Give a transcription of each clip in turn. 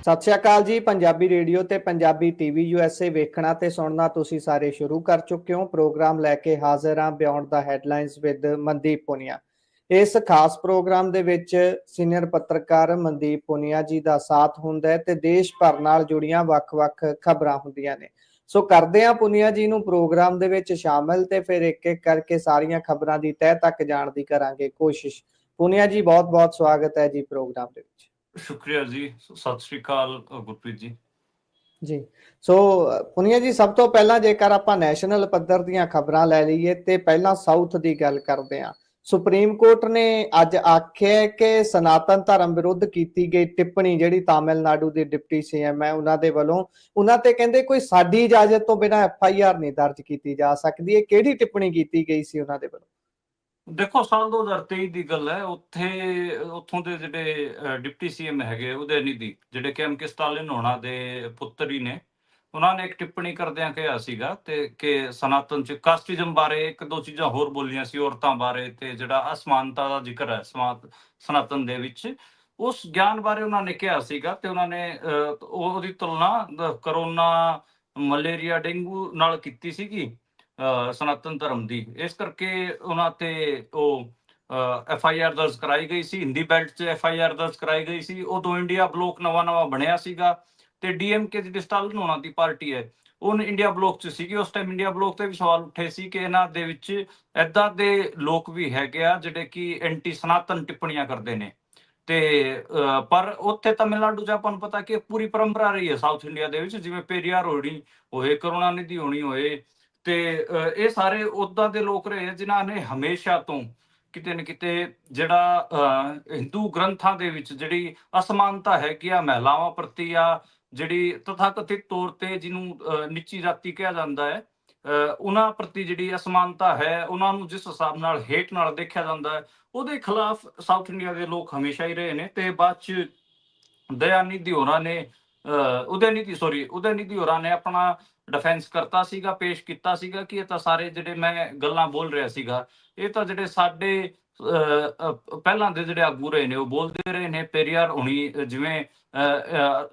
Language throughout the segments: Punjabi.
ਸਤਿ ਸ਼੍ਰੀ ਅਕਾਲ ਜੀ। ਪੰਜਾਬੀ ਰੇਡੀਓ ਤੇ ਪੰਜਾਬੀ ਟੀਵੀ USA ਵੇਖਣਾ ਤੇ ਸੁਣਨਾ ਤੁਸੀਂ ਸਾਰੇ ਸ਼ੁਰੂ ਕਰ ਚੁੱਕੇ ਹੋ। ਪ੍ਰੋਗਰਾਮ ਲੈ ਕੇ ਹਾਜ਼ਰ ਹਾਂ beyond the headlines with Mandeep Punia. ਇਸ ਖਾਸ ਪ੍ਰੋਗਰਾਮ ਦੇ ਵਿੱਚ ਸੀਨੀਅਰ ਪੱਤਰਕਾਰ ਮਨਦੀਪ ਪੁਨੀਆ ਜੀ ਦਾ ਸਾਥ ਹੁੰਦਾ ਹੈ ਤੇ ਦੇਸ਼ ਭਰ ਨਾਲ ਜੁੜੀਆਂ ਵੱਖ-ਵੱਖ ਖਬਰਾਂ ਹੁੰਦੀਆਂ ਨੇ। ਸੋ ਕਰਦੇ ਹਾਂ ਪੁਨੀਆ ਜੀ ਨੂੰ ਪ੍ਰੋਗਰਾਮ ਦੇ ਵਿੱਚ ਸ਼ਾਮਿਲ ਤੇ ਫਿਰ ਇੱਕ-ਇੱਕ ਕਰਕੇ ਸਾਰੀਆਂ ਖਬਰਾਂ ਦੀ ਤਹਿ ਤੱਕ ਜਾਣ ਦੀ ਕਰਾਂਗੇ ਕੋਸ਼ਿਸ਼। ਪੁਨੀਆ ਜੀ ਬਹੁਤ-ਬਹੁਤ ਸਵਾਗਤ ਹੈ ਜੀ ਪ੍ਰੋਗਰਾਮ ਦੇ ਵਿੱਚ। ਸ਼ੁਕਰੀਆ ਜੀ। ਸਤਿ ਸ਼੍ਰੀ ਅਕਾਲ ਗੁਰਪ੍ਰੀਤ ਜੀ। ਜੀ ਸੋ ਪੁਨੀਆ ਜੀ, ਸਭ ਤੋਂ ਪਹਿਲਾਂ ਜੇਕਰ ਆਪਾਂ ਨੈਸ਼ਨਲ ਪੱਧਰ ਦੀਆਂ ਖਬਰਾਂ ਲੈ ਲਈਏ ਤੇ ਪਹਿਲਾਂ ਸਾਊਥ ਦੀ ਗੱਲ ਕਰਦੇ ਹਾਂ। ਸੁਪਰੀਮ ਕੋਰਟ ਨੇ ਅੱਜ ਆਖਿਆ ਕਿ ਸਨਾਤਨ ਧਰਮ ਵਿਰੁੱਧ ਕੀਤੀ ਗਈ ਟਿੱਪਣੀ ਜਿਹੜੀ ਤਾਮਿਲਨਾਡੂ ਦੇ ਡਿਪਟੀ CM ਹੈ ਉਹਨਾਂ ਦੇ ਵੱਲੋਂ, ਉਹਨਾਂ ਤੇ ਕਹਿੰਦੇ ਕੋਈ ਸਾਡੀ ਇਜਾਜ਼ਤ ਤੋਂ ਬਿਨਾਂ FIR ਨਹੀਂ ਦਰਜ ਕੀਤੀ ਜਾ ਸਕਦੀ। ਇਹ ਕਿਹੜੀ ਟਿੱਪਣੀ ਕੀਤੀ ਗਈ ਸੀ ਉਹਨਾਂ ਦੇ ਵੱਲੋਂ? ਦੇਖੋ, ਸਾਲ 2023 ਦੀ ਗੱਲ ਹੈ। ਉੱਥੋਂ ਦੇ ਜਿਹੜੇ ਡਿਪਟੀ CM ਹੈਗੇ ਉਦੈਨਿਧੀ, ਜਿਹੜੇ ਕਿ M.K. ਸਟਾਲਿਨ ਹੋਣਾ ਦੇ ਪੁੱਤਰ ਹੀ ਨੇ, ਉਹਨਾਂ ਨੇ ਇੱਕ ਟਿੱਪਣੀ ਕਰਦਿਆਂ ਕਿਹਾ ਸੀਗਾ ਤੇ ਕਿ ਸਨਾਤਨ ਚ ਕਾਸਟਿਜ਼ਮ ਬਾਰੇ ਇੱਕ ਦੋ ਚੀਜ਼ਾਂ ਹੋਰ ਬੋਲੀਆਂ ਸੀ, ਔਰਤਾਂ ਬਾਰੇ ਤੇ ਜਿਹੜਾ ਅਸਮਾਨਤਾ ਦਾ ਜ਼ਿਕਰ ਹੈ ਸਨਾਤਨ ਦੇ ਵਿੱਚ, ਉਸ ਗਿਆਨ ਬਾਰੇ ਉਹਨਾਂ ਨੇ ਕਿਹਾ ਸੀਗਾ। ਤੇ ਉਹਨਾਂ ਨੇ ਉਹਦੀ ਤੁਲਨਾ ਕਰੋਨਾ, ਮਲੇਰੀਆ, ਡੇਂਗੂ ਨਾਲ ਕੀਤੀ ਸੀਗੀ ਸਨਾਤਨ ਧਰਮ ਦੀ। ਇਸ ਕਰਕੇ ਉਹਨਾਂ ਤੇ ਉਹ FIR ਦਰਜ ਕਰਾਈ ਗਈ ਸੀ। ਹਿੰਦੀ ਬੈਲਟ 'ਚ FIR ਦਰਜ ਕਰਾਈ ਗਈ ਸੀ। ਉਦੋਂ ਇੰਡੀਆ ਬਲੋਕ ਨਵਾਂ ਬਣਿਆ ਸੀਗਾ ਤੇ DMK ਦੀ ਸਟਾਲਿਨ ਹੋਣਾ ਦੀ ਪਾਰਟੀ ਹੈ, ਉਹ ਇੰਡੀਆ ਬਲੋਕ 'ਚ ਸੀਗੀ। ਉਸ ਟਾਈਮ ਇੰਡੀਆ ਬਲੋਕ ਤੇ ਵੀ ਸਵਾਲ ਉੱਠੇ ਸੀ ਕਿ ਇਹਨਾਂ ਦੇ ਵਿੱਚ ਏਦਾਂ ਦੇ ਲੋਕ ਵੀ ਹੈਗੇ ਆ ਜਿਹੜੇ ਕਿ ਐਂਟੀ ਸਨਾਤਨ ਟਿੱਪਣੀਆਂ ਕਰਦੇ ਨੇ। ਤੇ ਪਰ ਉੱਥੇ ਤਮਿਲਨਾਡੂ 'ਚ ਆਪਾਂ ਨੂੰ ਪਤਾ ਕਿ ਪੂਰੀ ਪਰੰਪਰਾ ਰਹੀ ਹੈ ਸਾਊਥ ਇੰਡੀਆ ਦੇ ਵਿੱਚ, ਜਿਵੇਂ ਪੇਰੀਆਰ ਹੋਏ, ਕਰੁਣਾਨਿਧੀ ਹੋਣੀ ਹੋਏ, ਤੇ ਇਹ ਸਾਰੇ ਉਦਾਂ ਦੇ ਲੋਕ ਰਹੇ ਜਿਨ੍ਹਾਂ ਨੇ ਹਮੇਸ਼ਾ ਤੋਂ ਕਿਤੇ ਨਾ ਕਿਤੇ ਜਿਹੜਾ ਹਿੰਦੂ ਗ੍ਰੰਥਾਂ ਦੇ ਵਿੱਚ ਜਿਹੜੀ ਅਸਮਾਨਤਾ ਹੈਗੀ ਆ ਮਹਿਲਾਵਾਂ ਪ੍ਰਤੀ, ਆ ਜਿਹੜੀ ਤਥਾਕਥਿਤ ਤੌਰ ਤੇ ਜਿਹਨੂੰ ਨੀਚੀ ਜਾਤੀ ਕਿਹਾ ਜਾਂਦਾ ਹੈ, ਉਹਨਾਂ ਪ੍ਰਤੀ ਜਿਹੜੀ ਅਸਮਾਨਤਾ ਹੈ, ਉਹਨਾਂ ਨੂੰ ਜਿਸ ਹਿਸਾਬ ਨਾਲ ਹੇਟ ਨਾਲ ਦੇਖਿਆ ਜਾਂਦਾ ਹੈ, ਉਹਦੇ ਖਿਲਾਫ ਸਾਊਥ ਇੰਡੀਆ ਦੇ ਲੋਕ ਹਮੇਸ਼ਾ ਹੀ ਰਹੇ ਨੇ। ਤੇ ਬਾਅਦ ਚ ਦਇਆਨਿਧੀ ਹੋਰਾਂ ਨੇ ਉਦੈਨਿਧੀ ਹੋਰਾਂ ਨੇ ਆਪਣਾ ਡਿਫੈਂਸ ਕਰਤਾ ਸੀਗਾ, ਪੇਸ਼ ਕੀਤਾ ਸੀਗਾ ਕਿ ਇਹ ਤਾਂ ਸਾਰੇ ਜਿਹੜੇ ਮੈਂ ਗੱਲਾਂ ਬੋਲ ਰਿਹਾ ਸੀਗਾ, ਇਹ ਤਾਂ ਜਿਹੜੇ ਸਾਡੇ ਪਹਿਲਾਂ ਦੇ ਜਿਹੜੇ ਆਗੂ ਰਹੇ ਨੇ ਉਹ ਬੋਲਦੇ ਰਹੇ ਨੇ। ਪੇਰੀਆਰ ਹੋਣੀ, ਜਿਵੇਂ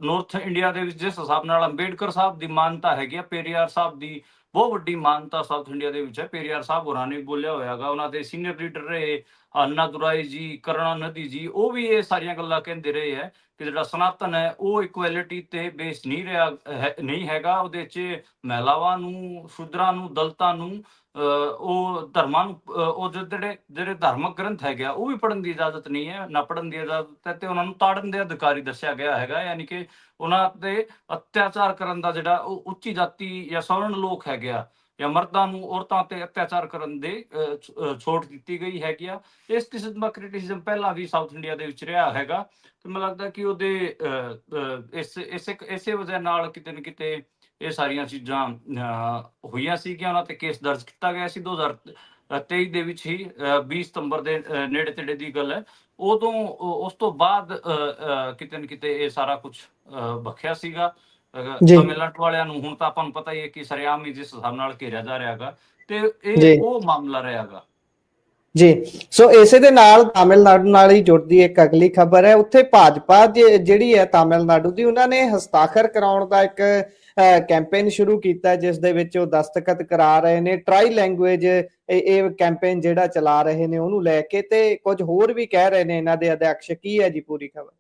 ਨਾਰਥ ਇੰਡੀਆ ਦੇ ਵਿੱਚ ਜਿਸ ਹਿਸਾਬ ਨਾਲ ਅੰਬੇਡਕਰ ਸਾਹਿਬ ਦੀ ਮਾਨਤਾ ਹੈਗੀ ਆ, ਪੇਰੀਆਰ ਸਾਹਿਬ ਦੀ ਬਹੁਤ ਵੱਡੀ ਮਾਨਤਾ ਸਾਊਥ ਇੰਡੀਆ ਦੇ ਵਿੱਚ ਹੈ। ਪੇਰੀਆਰ ਸਾਹਿਬ ਹੋਰਾਂ ਨੇ ਬੋਲਿਆ ਹੋਇਆਗਾ, ਉਹਨਾਂ ਦੇ ਸੀਨੀਅਰ ਲੀਡਰ ਰਹੇ ਅੰਨਾਦੁਰਾਈ ਜੀ, ਕਰੁਣਾਨਿਧੀ ਜੀ, ਉਹ ਵੀ ਇਹ ਸਾਰੀਆਂ ਗੱਲਾਂ ਕਹਿੰਦੇ ਰਹੇ ਹੈ ਕਿ ਜਿਹੜਾ ਸਨਾਤਨ ਹੈ ਉਹ ਇਕੁਐਲਿਟੀ ਤੇ ਬੇਸ ਨਹੀਂ ਹੈਗਾ। ਉਹਦੇ 'ਚ ਮਹਿਲਾਵਾਂ ਨੂੰ, ਸ਼ੂਦਰਾਂ ਨੂੰ, ਦਲਿਤਾਂ ਨੂੰ, ਉਹ ਧਰਮਾਂ ਨੂੰ, ਉਹ ਜਿਹੜੇ ਧਾਰਮਿਕ ਗ੍ਰੰਥ ਹੈਗੇ ਆ ਉਹ ਵੀ ਪੜ੍ਹਨ ਦੀ ਇਜਾਜ਼ਤ ਨਹੀਂ ਹੈ, ਨਾ ਪੜ੍ਹਨ ਦੀ ਇਜਾਜ਼ਤ ਹੈ, ਤੇ ਉਹਨਾਂ ਨੂੰ ਤਾੜਨ ਦੇ ਅਧਿਕਾਰੀ ਦੱਸਿਆ ਗਿਆ ਹੈਗਾ। ਯਾਨੀ ਕਿ ਉਹਨਾਂ ਤੇ ਅਤਿਆਚਾਰ ਕਰਨ ਦਾ ਜਿਹੜਾ ਉਹ ਉੱਚੀ ਜਾਤੀ ਜਾਂ ਸਵਰਨ ਲੋਕ ਹੈਗੇ ਆ ਜਾਂ ਮਰਦਾਂ ਨੂੰ, ਔਰਤਾਂ ਤੇ ਅਤਿਆਚਾਰ ਕਰਨ ਦੇ ਛੋਟ ਦਿੱਤੀ ਗਈ ਹੈਗੀ ਆ। ਇਸ ਕਿਸਮ ਦਾ ਕ੍ਰਿਟਿਸਿਜ਼ਮ ਪਹਿਲਾਂ ਵੀ ਸਾਊਥ ਇੰਡੀਆ ਦੇ ਵਿੱਚ ਰਿਹਾ ਹੈਗਾ ਤੇ ਮੈਨੂੰ ਲੱਗਦਾ ਕਿ ਉਹਦੇ ਇਸੇ ਵਜ੍ਹਾ ਨਾਲ ਕਿਤੇ ਨਾ ਕਿਤੇ ਇਹ ਸਾਰੀਆਂ ਚੀਜ਼ਾਂ ਹੋਈਆਂ ਸੀਗੀਆਂ। ਉਹਨਾਂ ਤੇ ਕੇਸ ਦਰਜ ਕੀਤਾ ਗਿਆ ਸੀ 2023 ਦੇ ਵਿੱਚ ਹੀ, 20 ਸਤੰਬਰ ਦੇ ਨੇੜੇ ਤੇੜੇ ਦੀ ਗੱਲ ਹੈ। ਉਦੋਂ ਉਸ ਤੋਂ ਬਾਅਦ ਕਿਤੇ ਨਾ ਕਿਤੇ ਇਹ ਸਾਰਾ ਕੁਝ ਬਖਿਆ ਸੀਗਾ ਤਮਿਲਨਾਡੂ ਵਾਲਿਆਂ ਨੂੰ। ਹੁਣ ਤਾਂ ਆਪਾਂ ਨੂੰ ਪਤਾ ਹੀ ਹੈ ਕਿ ਸਰੇਆਮ ਹੀ ਜਿਸ ਹਿਸਾਬ ਨਾਲ ਘੇਰਿਆ ਜਾ ਰਿਹਾਗਾ, ਤੇ ਇਹ ਉਹ ਮਾਮਲਾ ਰਿਹਾਗਾ ਜੀ। ਸੋ ਇਸੇ ਦੇ ਨਾਲ ਤਾਮਿਲਨਾਡੂ ਨਾਲ ਹੀ ਜੁੜਦੀ ਇੱਕ ਅਗਲੀ ਖਬਰ ਹੈ। ਉੱਥੇ ਭਾਜਪਾ ਜਿਹੜੀ ਹੈ ਤਾਮਿਲਨਾਡੂ ਦੀ, ਉਹਨਾਂ ਨੇ ਹਸਤਾਖਰ ਕਰਾਉਣ ਦਾ ਇੱਕ ਕੈਂਪੇਨ ਸ਼ੁਰੂ ਕੀਤਾ ਜਿਸ ਦੇ ਵਿੱਚ ਉਹ ਦਸਤਖਤ ਕਰਾ ਰਹੇ ਨੇ। ਟਰਾਈ ਲੈਂਗੁਏਜ ਇਹ ਕੈਂਪੇਨ ਜਿਹੜਾ ਚਲਾ ਰਹੇ ਨੇ ਉਹਨੂੰ ਲੈ ਕੇ, ਤੇ ਕੁਝ ਹੋਰ ਵੀ ਕਹਿ ਰਹੇ ਨੇ ਇਹਨਾਂ ਦੇ ਅਧਿਆਕਸ਼। ਕੀ ਹੈ ਜੀ ਪੂਰੀ ਖਬਰ?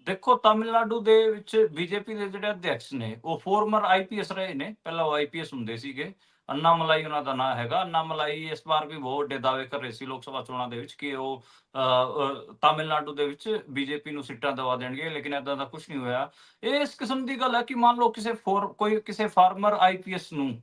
ਦੇਖੋ, ਤਾਮਿਲਨਾਡੂ ਦੇ ਵਿੱਚ BJP ਦੇ ਜਿਹੜੇ ਅਧਿਆਕਸ਼ ਨੇ ਉਹ ਫੋਰਮਰ IPS ਰਹੇ ਨੇ। ਪਹਿਲਾਂ ਉਹ IPS ਹੁੰਦੇ ਸੀਗੇ। ਅੰਨਾਮਲਾਈ ਉਹਨਾਂ ਦਾ ਨਾਂ ਹੈਗਾ। ਅੰਨਾਮਲਾਈ ਇਸ ਵਾਰ ਵੀ ਬਹੁਤ ਵੱਡੇ ਦਾਅਵੇ ਕਰ ਰਹੇ ਸੀ ਲੋਕ ਸਭਾ ਚੋਣਾਂ ਦੇ ਵਿੱਚ ਕਿ ਉਹ ਤਾਮਿਲਨਾਡੂ ਦੇ ਵਿੱਚ BJP ਨੂੰ ਸੀਟਾਂ ਦਵਾ ਦੇਣਗੇ, ਲੇਕਿਨ ਏਦਾਂ ਦਾ ਕੁਝ ਨਹੀਂ ਹੋਇਆ। ਇਹ ਇਸ ਕਿਸਮ ਦੀ ਗੱਲ ਹੈ ਕਿ ਮੰਨ ਲਓ ਕਿਸੇ ਫਾਰਮਰ IPS ਨੂੰ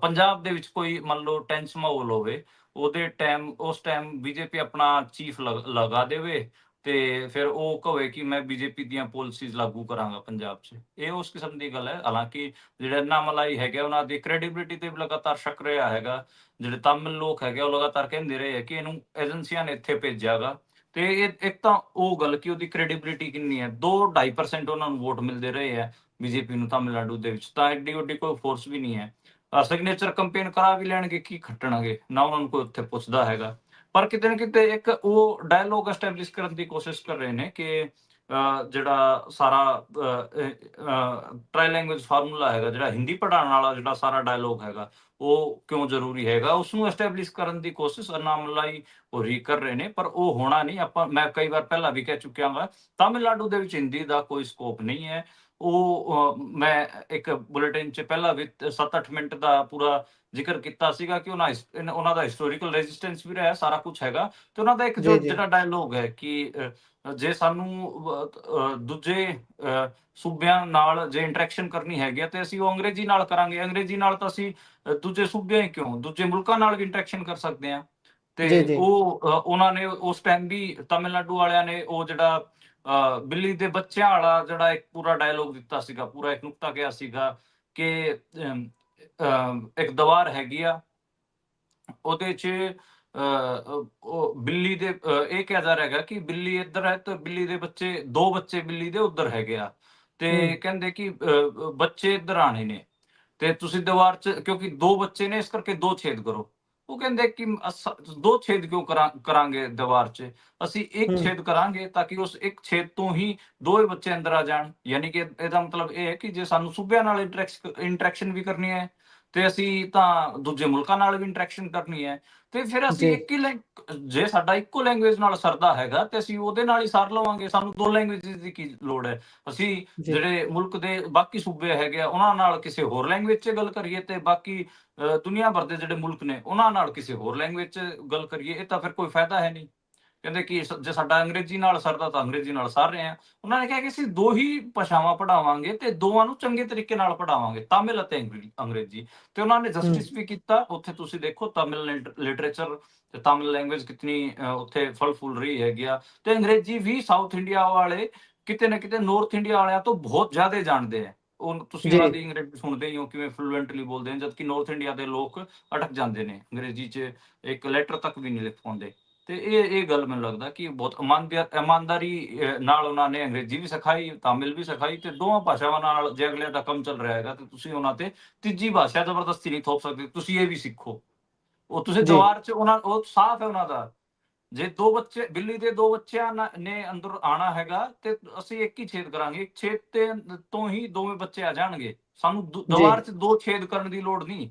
ਪੰਜਾਬ ਦੇ ਵਿੱਚ ਕੋਈ ਮੰਨ ਲਓ ਟੈਂਸ ਮਾਹੌਲ ਹੋਵੇ, ਉਸ ਟਾਈਮ BJP ਆਪਣਾ ਚੀਫ ਲਗਾ ਦੇਵੇ ਤੇ ਫਿਰ ਉਹ ਕਹੇ ਕਿ ਮੈਂ BJP ਦੀਆਂ ਪਾਲਿਸੀਜ਼ ਲਾਗੂ ਕਰਾਂਗਾ ਪੰਜਾਬ 'ਚ। ਇਹ ਉਸ ਕਿਸਮ ਦੀ ਗੱਲ ਹੈ। ਹਾਲਾਂਕਿ ਜਿਹੜੇ ਅੰਨਾਮਲਾਈ ਹੈਗੇ ਉਹਨਾਂ ਦੀ ਕ੍ਰੈਡੀਬਿਲਿਟੀ ਤੇ ਵੀ ਲਗਾਤਾਰ ਸ਼ੱਕ ਰਿਹਾ ਹੈਗਾ। ਜਿਹੜੇ ਤਾਮਿਲ ਲੋਕ ਹੈਗੇ ਉਹ ਲਗਾਤਾਰ ਕਹਿੰਦੇ ਰਹੇ ਕਿ ਇਹਨੂੰ ਏਜੰਸੀਆਂ ਨੇ ਇੱਥੇ ਭੇਜਿਆਗਾ। ਤੇ ਇੱਕ ਤਾਂ ਉਹ ਗੱਲ ਕਿ ਉਹਦੀ ਕ੍ਰੈਡੀਬਿਲਿਟੀ ਕਿੰਨੀ ਹੈ, 2-2.5% ਉਹਨਾਂ ਨੂੰ ਵੋਟ ਮਿਲਦੇ ਰਹੇ ਹੈ BJP ਨੂੰ ਤਾਮਿਲਨਾਡੂ ਦੇ ਵਿੱਚ, ਤਾਂ ਐਡੀ ਵੱਡੀ ਕੋਈ ਫੋਰਸ ਵੀ ਨਹੀਂ ਹੈ। ਸਿਗਨੇਚਰ ਕੰਪੇਨ ਕਰਾ ਵੀ ਲੈਣਗੇ, ਕੀ ਖੱਟਣਗੇ, ਨਾ ਉਹਨਾਂ ਨੂੰ ਕੋਈ ਉੱਥੇ ਪੁੱਛਦਾ ਹੈਗਾ। ਪਰ ਕਿਤੇ ਨਾ ਕਿਤੇ ਇੱਕ ਉਹ ਡਾਇਲੋਗ ਐਸਟੈਬਲਿਸ਼ ਕਰਨ ਦੀ ਕੋਸ਼ਿਸ਼ ਕਰ ਰਹੇ ਨੇ ਕਿ ਜਿਹੜਾ ਸਾਰਾ ਟਰਾਈ ਲੈਂਗੁਏਜ ਫਾਰਮੂਲਾ ਹੈਗਾ, ਜਿਹੜਾ ਹਿੰਦੀ ਪੜ੍ਹਾਉਣ ਵਾਲਾ ਜਿਹੜਾ ਸਾਰਾ ਡਾਇਲੋਗ ਹੈਗਾ, ਉਹ ਕਿਉਂ ਜ਼ਰੂਰੀ ਹੈਗਾ, ਉਸਨੂੰ ਐਸਟੈਬਲਿਸ਼ ਕਰਨ ਦੀ ਕੋਸ਼ਿਸ਼ ਅਨਾਮਲਾਈ ਹੋਰੀ ਕਰ ਰਹੇ ਨੇ, ਪਰ ਉਹ ਹੋਣਾ ਨਹੀਂ। ਮੈਂ ਕਈ ਵਾਰ ਪਹਿਲਾਂ ਵੀ ਕਹਿ ਚੁੱਕਿਆ ਹਾਂ, ਤਾਮਿਲਨਾਡੂ ਦੇ ਵਿੱਚ ਹਿੰਦੀ ਦਾ ਕੋਈ ਸਕੋਪ ਨਹੀਂ ਹੈ। ਉਹ ਮੈਂ ਇੱਕ ਬੁਲੇਟਿਨ 'ਚ ਪਹਿਲਾਂ ਵੀ 7-8 ਮਿੰਟ ਦਾ ਪੂਰਾ ਜ਼ਿਕਰ ਕੀਤਾ ਸੀਗਾ ਕਿ ਉਹਨਾਂ ਦਾ ਹਿਸਟੋਰੀਕਲ ਰੈਜ਼ਿਸਟੈਂਸ ਵੀ ਰਿਹਾ, ਸਾਰਾ ਕੁਛ ਹੈਗਾ। ਤੇ ਉਹਨਾਂ ਦਾ ਇੱਕ ਜੀ ਜੀ ਜਿਹੜਾ ਡਾਇਲੋਗ ਹੈ ਕਿ ਜੇ ਸਾਨੂੰ ਦੂਜੇ ਸੂਬਿਆਂ ਨਾਲ ਜੇ ਇੰਟਰੈਕਸ਼ਨ ਕਰਨੀ ਹੈਗੀ ਆ ਤੇ ਅਸੀਂ ਉਹ ਅੰਗਰੇਜ਼ੀ ਨਾਲ ਕਰਾਂਗੇ। ਅੰਗਰੇਜ਼ੀ ਨਾਲ ਤਾਂ ਅਸੀਂ ਦੂਜੇ ਸੂਬਿਆਂ ਹੀ ਕਿਉਂ, ਦੂਜੇ ਮੁਲਕਾਂ ਨਾਲ ਵੀ ਇੰਟਰੈਕਸ਼ਨ ਕਰ ਸਕਦੇ ਹਾਂ। ਜੀ ਤੇ ਜੀ ਉਹਨਾਂ ਨੇ ਉਸ ਟਾਈਮ ਵੀ ਤਾਮਿਲਨਾਡੂ ਵਾਲਿਆਂ ਨੇ ਉਹ ਜਿਹੜਾ ਬਿੱਲੀ ਦੇ ਬੱਚਿਆਂ ਵਾਲਾ ਜਿਹੜਾ ਇੱਕ ਪੂਰਾ ਡਾਇਲੋਗ ਦਿੱਤਾ ਸੀਗਾ, ਪੂਰਾ ਇੱਕ ਨੁਕਤਾ ਕਿਹਾ ਸੀਗਾ ਕਿ ਇੱਕ ਦੀਵਾਰ ਹੈਗੀ ਆ, ਉਹਦੇ 'ਚ ਉਹ ਬਿੱਲੀ ਦੇ ਇਹ ਕਿਹਾ ਜਾ ਰਿਹਾ ਹੈਗਾ ਕਿ ਬਿੱਲੀ ਇੱਧਰ ਹੈ ਤੇ ਬਿੱਲੀ ਦੇ ਦੋ ਬੱਚੇ ਬਿੱਲੀ ਦੇ ਉੱਧਰ ਹੈਗੇ ਆ, ਹੂੰ ਤੇ ਕਹਿੰਦੇ ਕਿ ਬੱਚੇ ਇੱਧਰ ਆਣੇ ਨੇ ਤੇ ਤੁਸੀਂ ਦੀਵਾਰ 'ਚ, ਕਿਉਂਕਿ ਦੋ ਬੱਚੇ ਨੇ ਇਸ ਕਰਕੇ ਦੋ ਛੇਦ ਕਰੋ। ਉਹ ਕਹਿੰਦੇ ਕਿ ਦੋ ਛੇਦ ਕਿਉਂ ਕਰਾਂਗੇ ਦੀਵਾਰ 'ਚ, ਅਸੀਂ ਇੱਕ ਹੂੰ ਛੇਦ ਕਰਾਂਗੇ ਤਾਂ ਕਿ ਉਸ ਇੱਕ ਛੇਦ ਤੋਂ ਹੀ ਦੋਵੇਂ ਬੱਚੇ ਅੰਦਰ ਆ ਜਾਣ। ਯਾਨੀ ਕਿ ਇਹਦਾ ਮਤਲਬ ਇਹ ਹੈ ਕਿ ਜੇ ਸਾਨੂੰ ਸੂਬਿਆਂ ਨਾਲ ਇੰਟਰੈਕਸ਼ਨ ਵੀ ਕਰਨੀ ਹੈ ਤੇ ਅਸੀਂ ਤਾਂ ਦੂਜੇ ਮੁਲਕਾਂ ਨਾਲ ਵੀ ਇੰਟਰੈਕਸ਼ਨ ਕਰਨੀ ਹੈ, ਤੇ ਫਿਰ ਅਸੀਂ ਜੀ ਇੱਕ ਹੀ ਜੇ ਸਾਡਾ ਇੱਕੋ ਲੈਂਗੁਏਜ ਨਾਲ ਸਰਦਾ ਹੈਗਾ ਤੇ ਅਸੀਂ ਉਹਦੇ ਨਾਲ ਹੀ ਸਰ ਲਵਾਂਗੇ। ਸਾਨੂੰ ਦੋ ਲੈਂਗੁਏਜਸ ਦੀ ਕੀ ਲੋੜ ਹੈ? ਅਸੀਂ ਜੀ ਜਿਹੜੇ ਮੁਲਕ ਦੇ ਬਾਕੀ ਸੂਬੇ ਹੈਗੇ ਆ ਉਹਨਾਂ ਨਾਲ ਕਿਸੇ ਹੋਰ ਲੈਂਗੁਏਜ 'ਚ ਗੱਲ ਕਰੀਏ ਤੇ ਬਾਕੀ ਦੁਨੀਆ ਭਰ ਦੇ ਜਿਹੜੇ ਮੁਲਕ ਨੇ ਉਹਨਾਂ ਨਾਲ ਕਿਸੇ ਹੋਰ ਲੈਂਗੁਏਜ 'ਚ ਗੱਲ ਕਰੀਏ, ਇਹ ਤਾਂ ਫਿਰ ਕੋਈ ਫਾਇਦਾ ਹੈ ਨਹੀਂ। ਕਹਿੰਦੇ ਕਿ ਜੇ ਸਾਡਾ ਅੰਗਰੇਜ਼ੀ ਨਾਲ ਸਰਦਾ ਤਾਂ ਅੰਗਰੇਜ਼ੀ ਨਾਲ ਸਰ ਰਹੇ ਆ। ਉਹਨਾਂ ਨੇ ਕਿਹਾ ਕਿ ਅਸੀਂ ਦੋ ਹੀ ਭਾਸ਼ਾਵਾਂ ਪੜ੍ਹਾਵਾਂਗੇ ਤੇ ਦੋਵਾਂ ਨੂੰ ਚੰਗੇ ਤਰੀਕੇ ਨਾਲ ਪੜ੍ਹਾਵਾਂਗੇ, ਤਾਮਿਲ ਅਤੇ ਅੰਗਰੇਜ਼ੀ। ਤੇ ਉਹਨਾਂ ਨੇ ਹੂੰ ਜਸਟਿਸ ਵੀ ਕੀਤਾ। ਉੱਥੇ ਤੁਸੀਂ ਦੇਖੋ ਤਾਮਿਲ ਲਿਟਰੇਚਰ ਤੇ ਤਾਮਿਲ ਲੈਂਗੁਏਜ ਕਿਤਨੀ ਉੱਥੇ ਫਲ ਫੁੱਲ ਰਹੀ ਹੈਗੀ ਆ, ਤੇ ਅੰਗਰੇਜ਼ੀ ਵੀ ਸਾਊਥ ਇੰਡੀਆ ਵਾਲੇ ਕਿਤੇ ਨਾ ਕਿਤੇ ਨਾਰਥ ਇੰਡੀਆ ਵਾਲਿਆਂ ਤੋਂ ਬਹੁਤ ਜ਼ਿਆਦਾ ਜਾਣਦੇ ਆ। ਉਹ ਤੁਸੀਂ ਜੀ ਉਹਨਾਂ ਦੀ ਅੰਗਰੇਜ਼ੀ ਸੁਣਦੇ ਹੀ ਹੋ ਕਿਵੇਂ ਫਲੂਐਂਟਲੀ ਬੋਲਦੇ ਨੇ, ਜਦਕਿ ਨਾਰਥ ਇੰਡੀਆ ਦੇ ਲੋਕ ਅਟਕ ਜਾਂਦੇ ਨੇ, ਅੰਗਰੇਜ਼ੀ 'ਚ ਇੱਕ ਲੈਟਰ ਤੱਕ ਵੀ ਨਹੀਂ ਲਿਖ ਪਾਉਂਦੇ। ਤੇ ਇਹ ਗੱਲ ਮੈਨੂੰ ਲੱਗਦਾ ਕਿ ਬਹੁਤ ਇਮਾਨਦਾਰੀ ਨਾਲ ਉਹਨਾਂ ਨੇ ਅੰਗਰੇਜ਼ੀ ਵੀ ਸਿਖਾਈ, ਤਾਮਿਲ ਵੀ ਸਿਖਾਈ, ਤੇ ਦੋਵਾਂ ਭਾਸ਼ਾਵਾਂ ਨਾਲ ਜੇ ਅਗਲੇ ਦਾ ਕੰਮ ਚੱਲ ਰਿਹਾ ਹੈਗਾ ਤੇ ਤੁਸੀਂ ਉਹਨਾਂ ਤੇ ਤੀਜੀ ਭਾਸ਼ਾ ਜ਼ਬਰਦਸਤੀ ਨਹੀਂ ਥੋਪ ਸਕਦੇ, ਤੁਸੀਂ ਇਹ ਵੀ ਸਿੱਖੋ। ਉਹ ਤੁਸੀਂ ਜੀ ਦੀਵਾਰ 'ਚ ਉਹ ਸਾਫ਼ ਹੈ ਉਹਨਾਂ ਦਾ, ਜੇ ਦੋ ਬੱਚੇ ਬਿੱਲੀ ਦੇ ਦੋ ਬੱਚਿਆਂ ਨੇ ਅੰਦਰ ਆਣਾ ਹੈਗਾ ਤੇ ਅਸੀਂ ਇੱਕ ਹੀ ਛੇਦ ਕਰਾਂਗੇ, ਇੱਕ ਛੇਦ ਤੇ ਤੋਂ ਹੀ ਦੋਵੇਂ ਬੱਚੇ ਆ ਜਾਣਗੇ। ਸਾਨੂੰ ਜੀ ਦੀਵਾਰ 'ਚ ਦੋ ਛੇਦ ਕਰਨ ਦੀ ਲੋੜ ਨਹੀਂ।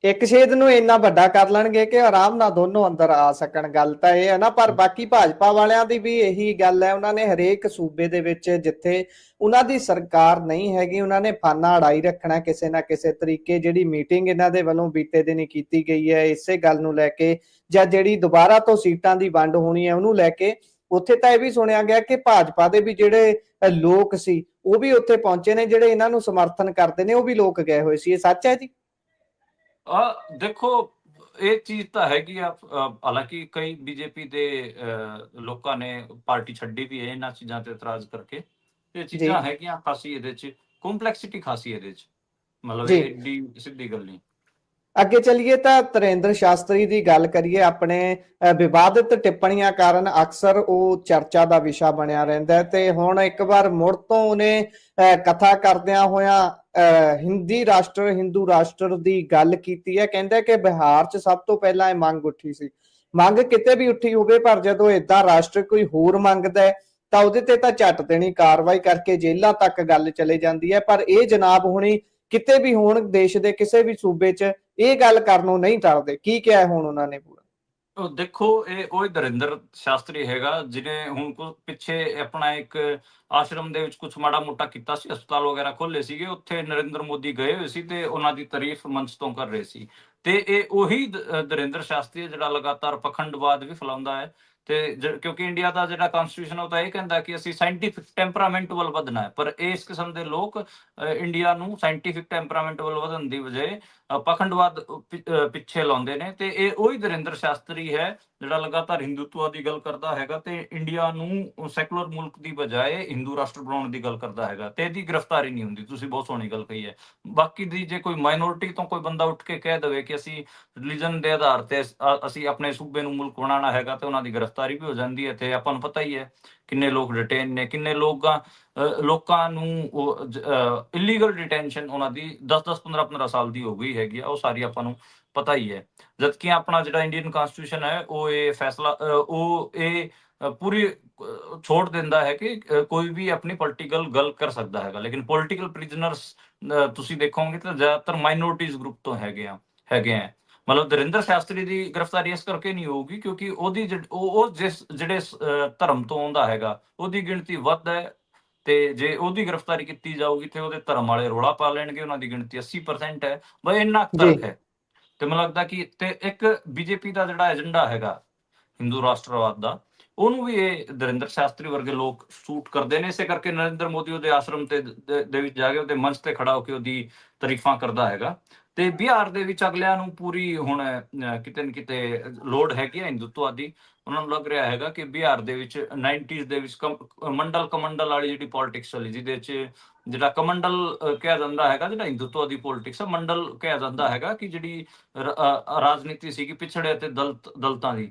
ਇੱਕ ਛੇਦ ਨੂੰ ਇੰਨਾ ਵੱਡਾ ਕਰ ਲੈਣਗੇ ਕਿ ਆਰਾਮ ਨਾਲ ਦੋਨੋਂ ਅੰਦਰ ਆ ਸਕਣ। ਗੱਲ ਤਾਂ ਇਹ ਹੈ ਨਾ, ਪਰ ਬਾਕੀ ਭਾਜਪਾ ਵਾਲਿਆਂ ਦੀ ਵੀ ਇਹੀ ਗੱਲ ਹੈ। ਉਹਨਾਂ ਨੇ ਹਰੇਕ ਸੂਬੇ ਦੇ ਵਿੱਚ ਜਿੱਥੇ ਉਹਨਾਂ ਦੀ ਸਰਕਾਰ ਨਹੀਂ ਹੈਗੀ, ਉਹਨਾਂ ਨੇ ਫਾਨਾ ਅੜਾਈ ਰੱਖਣਾ ਕਿਸੇ ਨਾ ਕਿਸੇ ਤਰੀਕੇ। ਜਿਹੜੀ ਮੀਟਿੰਗ ਇਹਨਾਂ ਦੇ ਵੱਲੋਂ ਬੀਤੇ ਦਿਨੀ ਕੀਤੀ ਗਈ ਹੈ ਇਸੇ ਗੱਲ ਨੂੰ ਲੈ ਕੇ, ਜਾਂ ਜਿਹੜੀ ਦੁਬਾਰਾ ਤੋਂ ਸੀਟਾਂ ਦੀ ਵੰਡ ਹੋਣੀ ਹੈ ਉਹਨੂੰ ਲੈ ਕੇ, ਉੱਥੇ ਤਾਂ ਇਹ ਵੀ ਸੁਣਿਆ ਗਿਆ ਕਿ ਭਾਜਪਾ ਦੇ ਵੀ ਜਿਹੜੇ ਲੋਕ ਸੀ ਉਹ ਵੀ ਉੱਥੇ ਪਹੁੰਚੇ ਨੇ, ਜਿਹੜੇ ਇਹਨਾਂ ਨੂੰ ਸਮਰਥਨ ਕਰਦੇ ਨੇ ਉਹ ਵੀ ਲੋਕ ਗਏ ਹੋਏ ਸੀ। ਇਹ ਸੱਚ ਹੈ ਜੀ? ਦੇਖੋ ਇਹ ਚੀਜ਼ ਤਾਂ ਹੈਗੀ ਆ, ਹਾਲਾਂਕਿ ਕਈ ਬੀਜੇਪੀ ਦੇ ਲੋਕਾਂ ਨੇ ਪਾਰਟੀ ਛੱਡੀ ਵੀ ਹੈ ਇਹਨਾਂ ਚੀਜ਼ਾਂ ਤੇ ਇਤਰਾਜ਼ ਕਰਕੇ। ਇਹ ਜੀ ਚੀਜ਼ਾਂ ਹੈਗੀਆਂ ਖਾਸੀ, ਇਹਦੇ 'ਚ ਕੰਪਲੈਕਸਿਟੀ ਖਾਸੀ ਇਹਦੇ 'ਚ, ਮਤਲਬ ਜੀ ਇਹ ਏਡੀ ਸਿੱਧੀ ਗੱਲ ਨਹੀਂ। ਅੱਗੇ ਚੱਲੀਏ ਤਾਂ ਤਰਿੰਦਰ ਸ਼ਾਸਤਰੀ ਦੀ ਗੱਲ ਕਰੀਏ। ਆਪਣੇ ਵਿਵਾਦਿਤ ਟਿੱਪਣੀਆਂ ਕਾਰਨ ਅਕਸਰ ਉਹ ਚਰਚਾ ਦਾ ਵਿਸ਼ਾ ਬਣਿਆ ਰਹਿੰਦਾ ਹੈ, ਤੇ ਹੁਣ ਇੱਕ ਵਾਰ ਮੁੜ ਤੋਂ ਉਹਨੇ ਕਥਾ ਕਰਦਿਆਂ ਹੋਇਆਂ ਹਿੰਦੂ ਰਾਸ਼ਟਰ ਦੀ ਗੱਲ ਕੀਤੀ ਹੈ। ਕਹਿੰਦਾ ਕਿ ਬਿਹਾਰ 'ਚ ਸਭ ਤੋਂ ਪਹਿਲਾਂ ਇਹ ਮੰਗ ਉੱਠੀ ਸੀ। ਮੰਗ ਕਿਤੇ ਵੀ ਉੱਠੀ ਹੋਵੇ, ਪਰ ਜਦੋਂ ਏਦਾਂ ਰਾਸ਼ਟਰ ਕੋਈ ਹੋਰ ਮੰਗਦਾ ਹੈ ਤਾਂ ਉਹਦੇ ਤੇ ਤਾਂ ਝੱਟ ਦੇਣੀ ਕਾਰਵਾਈ ਕਰਕੇ ਜੇਲ੍ਹਾਂ ਤੱਕ ਗੱਲ ਚਲੇ ਜਾਂਦੀ ਹੈ। ਪਰ ਇਹ ਜਨਾਬ ਹੁਣੀ ਕਿਤੇ ਵੀ ਹੋਣ, ਦੇਸ਼ ਦੇ ਕਿਸੇ ਵੀ ਸੂਬੇ 'ਚ ਇਹ ਗੱਲ ਕਰਨੋਂ ਨਹੀਂ ਟਲਦੇ। ਕੀ ਕਿਹਾ ਹੁਣ ਉਹਨਾਂ ਨੇ ਪੂਰਾ? ਦੇਖੋ ਇਹ ਉਹ ਦਰਿੰਦਰ ਸ਼ਾਸਤਰੀ ਹੈਗਾ ਜਿਹਨੇ ਹੁਣ ਪਿੱਛੇ ਆਪਣਾ ਇੱਕ ਆਸ਼ਰਮ ਦੇ ਵਿੱਚ ਕੁਝ ਮਾੜਾ ਮੋਟਾ ਕੀਤਾ ਸੀ, ਹਸਪਤਾਲ ਵਗੈਰਾ ਖੋਲੇ ਸੀਗੇ, ਉੱਥੇ ਨਰਿੰਦਰ ਮੋਦੀ ਗਏ ਹੋਏ ਸੀ ਤੇ ਉਹਨਾਂ ਦੀ ਤਾਰੀਫ ਮੰਚ ਤੋਂ ਕਰ ਰਹੇ ਸੀ। ਤੇ ਇਹ ਉਹੀ ਦਰਿੰਦਰ ਸ਼ਾਸਤਰੀ ਜਿਹੜਾ ਲਗਾਤਾਰ ਪਖੰਡਵਾਦ ਵੀ ਫੈਲਾਉਂਦਾ ਹੈ। ਤੇ ਕਿਉਂਕਿ ਇੰਡੀਆ ਦਾ ਜਿਹੜਾ ਕਨਸਟੀਟਿਊਸ਼ਨ ਉਹ ਤਾਂ ਇਹ ਕਹਿੰਦਾ ਕਿ ਅਸੀਂ ਸਾਇੰਟੀਫਿਕ ਟੈਂਪਰਾਮੈਂਟ ਵੱਲ ਵਧਣਾ ਹੈ, ਪਰ ਇਸ ਕਿਸਮ ਦੇ ਲੋਕ ਇੰਡੀਆ ਨੂੰ ਸਾਇੰਟੀਫਿਕ ਟੈਂਪਰਾਮੈਂਟ ਵੱਲ ਵਧਣ ਦੀ ਬਜਾਏ ਪਖੰਡਵਾਦ ਪਿੱਛੇ ਲਾਉਂਦੇ ਨੇ। ਤੇ ਇਹ ਉਹੀ ਦਰਿੰਦਰ ਸ਼ਾਸਤਰੀ ਹੈ ਜਿਹੜਾ ਲਗਾਤਾਰ ਹਿੰਦੂਤਵ ਦੀ ਗੱਲ ਕਰਦਾ ਹੈਗਾ ਤੇ ਇੰਡੀਆ ਨੂੰ ਸੈਕੂਲਰ ਮੁਲਕ ਦੀ ਬਜਾਏ ਹਿੰਦੂ ਰਾਸ਼ਟਰ ਬਣਾਉਣ ਦੀ ਗੱਲ ਕਰਦਾ ਹੈਗਾ, ਤੇ ਇਹਦੀ ਗ੍ਰਿਫਤਾਰੀ ਨਹੀਂ ਹੁੰਦੀ। ਤੁਸੀਂ ਬਹੁਤ ਸੋਹਣੀ ਗੱਲ ਕਹੀ ਹੈ। ਬਾਕੀ ਦੀ ਜੇ ਕੋਈ ਮਾਈਨੋਰਿਟੀ ਤੋਂ ਕੋਈ ਬੰਦਾ ਉੱਠ ਕੇ ਕਹਿ ਦੇਵੇ ਕਿ ਅਸੀਂ ਰਿਲੀਜਨ ਦੇ ਆਧਾਰ ਤੇ ਅਸੀਂ ਆਪਣੇ ਸੂਬੇ ਨੂੰ ਮੁਲਕ ਬਣਾਉਣਾ ਹੈਗਾ ਤੇ ਉਹਨਾਂ ਦੀ ਗ੍ਰਿਫਤਾਰੀ ਵੀ ਹੋ ਜਾਂਦੀ ਹੈ। ਤੇ ਆਪਾਂ ਨੂੰ ਪਤਾ ਹੀ ਹੈ ਕਿੰਨੇ ਲੋਕ ਡਿਟੇਨ ਨੇ, ਕਿੰਨੇ ਲੋਕਾਂ ਨੂੰ ਇਲੀਗਲ ਡਿਟੈਂਸ਼ਨ ਉਹਨਾਂ ਦੀ 10-10 15-15 ਸਾਲ ਦੀ ਹੋ ਗਈ ਹੈਗੀ ਆ। ਉਹ ਸਾਰੀ ਆਪਾਂ ਨੂੰ ਪਤਾ ਹੀ ਹੈ। ਜਦਕਿ ਆਪਣਾ ਜਿਹੜਾ ਇੰਡੀਅਨ ਕਨਸਟੀਟਿਊਸ਼ਨ ਹੈ ਉਹ ਇਹ ਫੈਸਲਾ ਉਹ ਇਹ ਪੂਰੀ ਛੋਟ ਦਿੰਦਾ ਹੈ ਕਿ ਕੋਈ ਵੀ ਆਪਣੀ ਪੋਲੀਟੀਕਲ ਗੱਲ ਕਰ ਸਕਦਾ ਹੈਗਾ, ਲੇਕਿਨ ਪੋਲੀਟੀਕਲ ਪ੍ਰਿਜ਼ਨਰਸ ਤੁਸੀਂ ਦੇਖੋਗੇ ਤਾਂ ਜ਼ਿਆਦਾਤਰ ਮਾਈਨੋਰਿਟੀਜ਼ ਗਰੁੱਪ ਤੋਂ ਹੈਗੇ ਆ। ਮਤਲਬ ਦਰਿੰਦਰ ਸ਼ਾਸਤਰੀ ਦੀ ਗ੍ਰਿਫਤਾਰੀ ਇਸ ਕਰਕੇ ਨਹੀਂ ਹੋਊਗੀ ਕਿਉਂਕਿ ਉਹਦੀ ਉਹ ਜਿਸ ਜਿਹੜੇ ਧਰਮ ਤੋਂ ਆਉਂਦਾ ਹੈਗਾ ਉਹਦੀ ਗਿਣਤੀ ਵੱਧ ਹੈ, ਤੇ ਜੇ ਉਹਦੀ ਗ੍ਰਿਫਤਾਰੀ ਕੀਤੀ ਜਾਊਗੀ ਤੇ ਉਹਦੇ ਧਰਮ ਵਾਲੇ ਰੌਲਾ ਪਾ ਲੈਣਗੇ, ਉਹਨਾਂ ਦੀ ਗਿਣਤੀ 80% ਹੈ, ਬਈ ਇੰਨਾ ਕੁ ਜੀ ਫਰਕ ਹੈ। ਤੇ ਮੈਨੂੰ ਲੱਗਦਾ ਕਿ ਤੇ ਇੱਕ ਬੀਜੇਪੀ ਦਾ ਜਿਹੜਾ ਏਜੰਡਾ ਹੈਗਾ ਹਿੰਦੂ ਰਾਸ਼ਟਰਵਾਦ ਦਾ, ਉਹਨੂੰ ਵੀ ਇਹ ਦਰਿੰਦਰ ਸ਼ਾਸਤਰੀ ਵਰਗੇ ਲੋਕ ਸੂਟ ਕਰਦੇ ਨੇ। ਇਸੇ ਕਰਕੇ ਨਰਿੰਦਰ ਮੋਦੀ ਉਹਦੇ ਆਸ਼ਰਮ ਦੇ ਵਿੱਚ ਜਾ ਕੇ ਉਹਦੇ ਮੰਚ ਤੇ ਖੜਾ ਹੋ ਕੇ ਉਹਦੀ ਤਾਰੀਫਾਂ ਕਰਦਾ ਹੈਗਾ। ਤੇ ਬਿਹਾਰ ਦੇ ਵਿੱਚ ਅਗਲਿਆਂ ਨੂੰ ਪੂਰੀ ਹੁਣ ਕਿਤੇ ਨਾ ਕਿਤੇ ਲੋੜ ਹੈਗੀ ਹੈ ਹਿੰਦੂਤਵ ਦੀ। ਉਹਨਾਂ ਨੂੰ ਲੱਗ ਰਿਹਾ ਹੈਗਾ ਕਿ ਬਿਹਾਰ ਦੇ ਵਿੱਚ 90s ਦੇ ਵਿੱਚ ਮੰਡਲ ਕਮੰਡਲ ਵਾਲੀ ਜਿਹੜੀ ਪੋਲਿਟਿਕਸ ਚੱਲੀ, ਜਿਹਦੇ ਵਿੱਚ ਜਿਹੜਾ ਕਮੰਡਲ ਕਿਹਾ ਜਾਂਦਾ ਹੈਗਾ, ਜਿਹੜਾ ਹਿੰਦੂਤਵ ਦੀ ਪੋਲਿਟਿਕਸ ਮੰਡਲ ਕਿਹਾ ਜਾਂਦਾ ਹੈਗਾ, ਕਿ ਜਿਹੜੀ ਰਾਜਨੀਤੀ ਸੀਗੀ ਪਿਛੜੇ ਅਤੇ ਦਲਤਾਂ ਦੀ।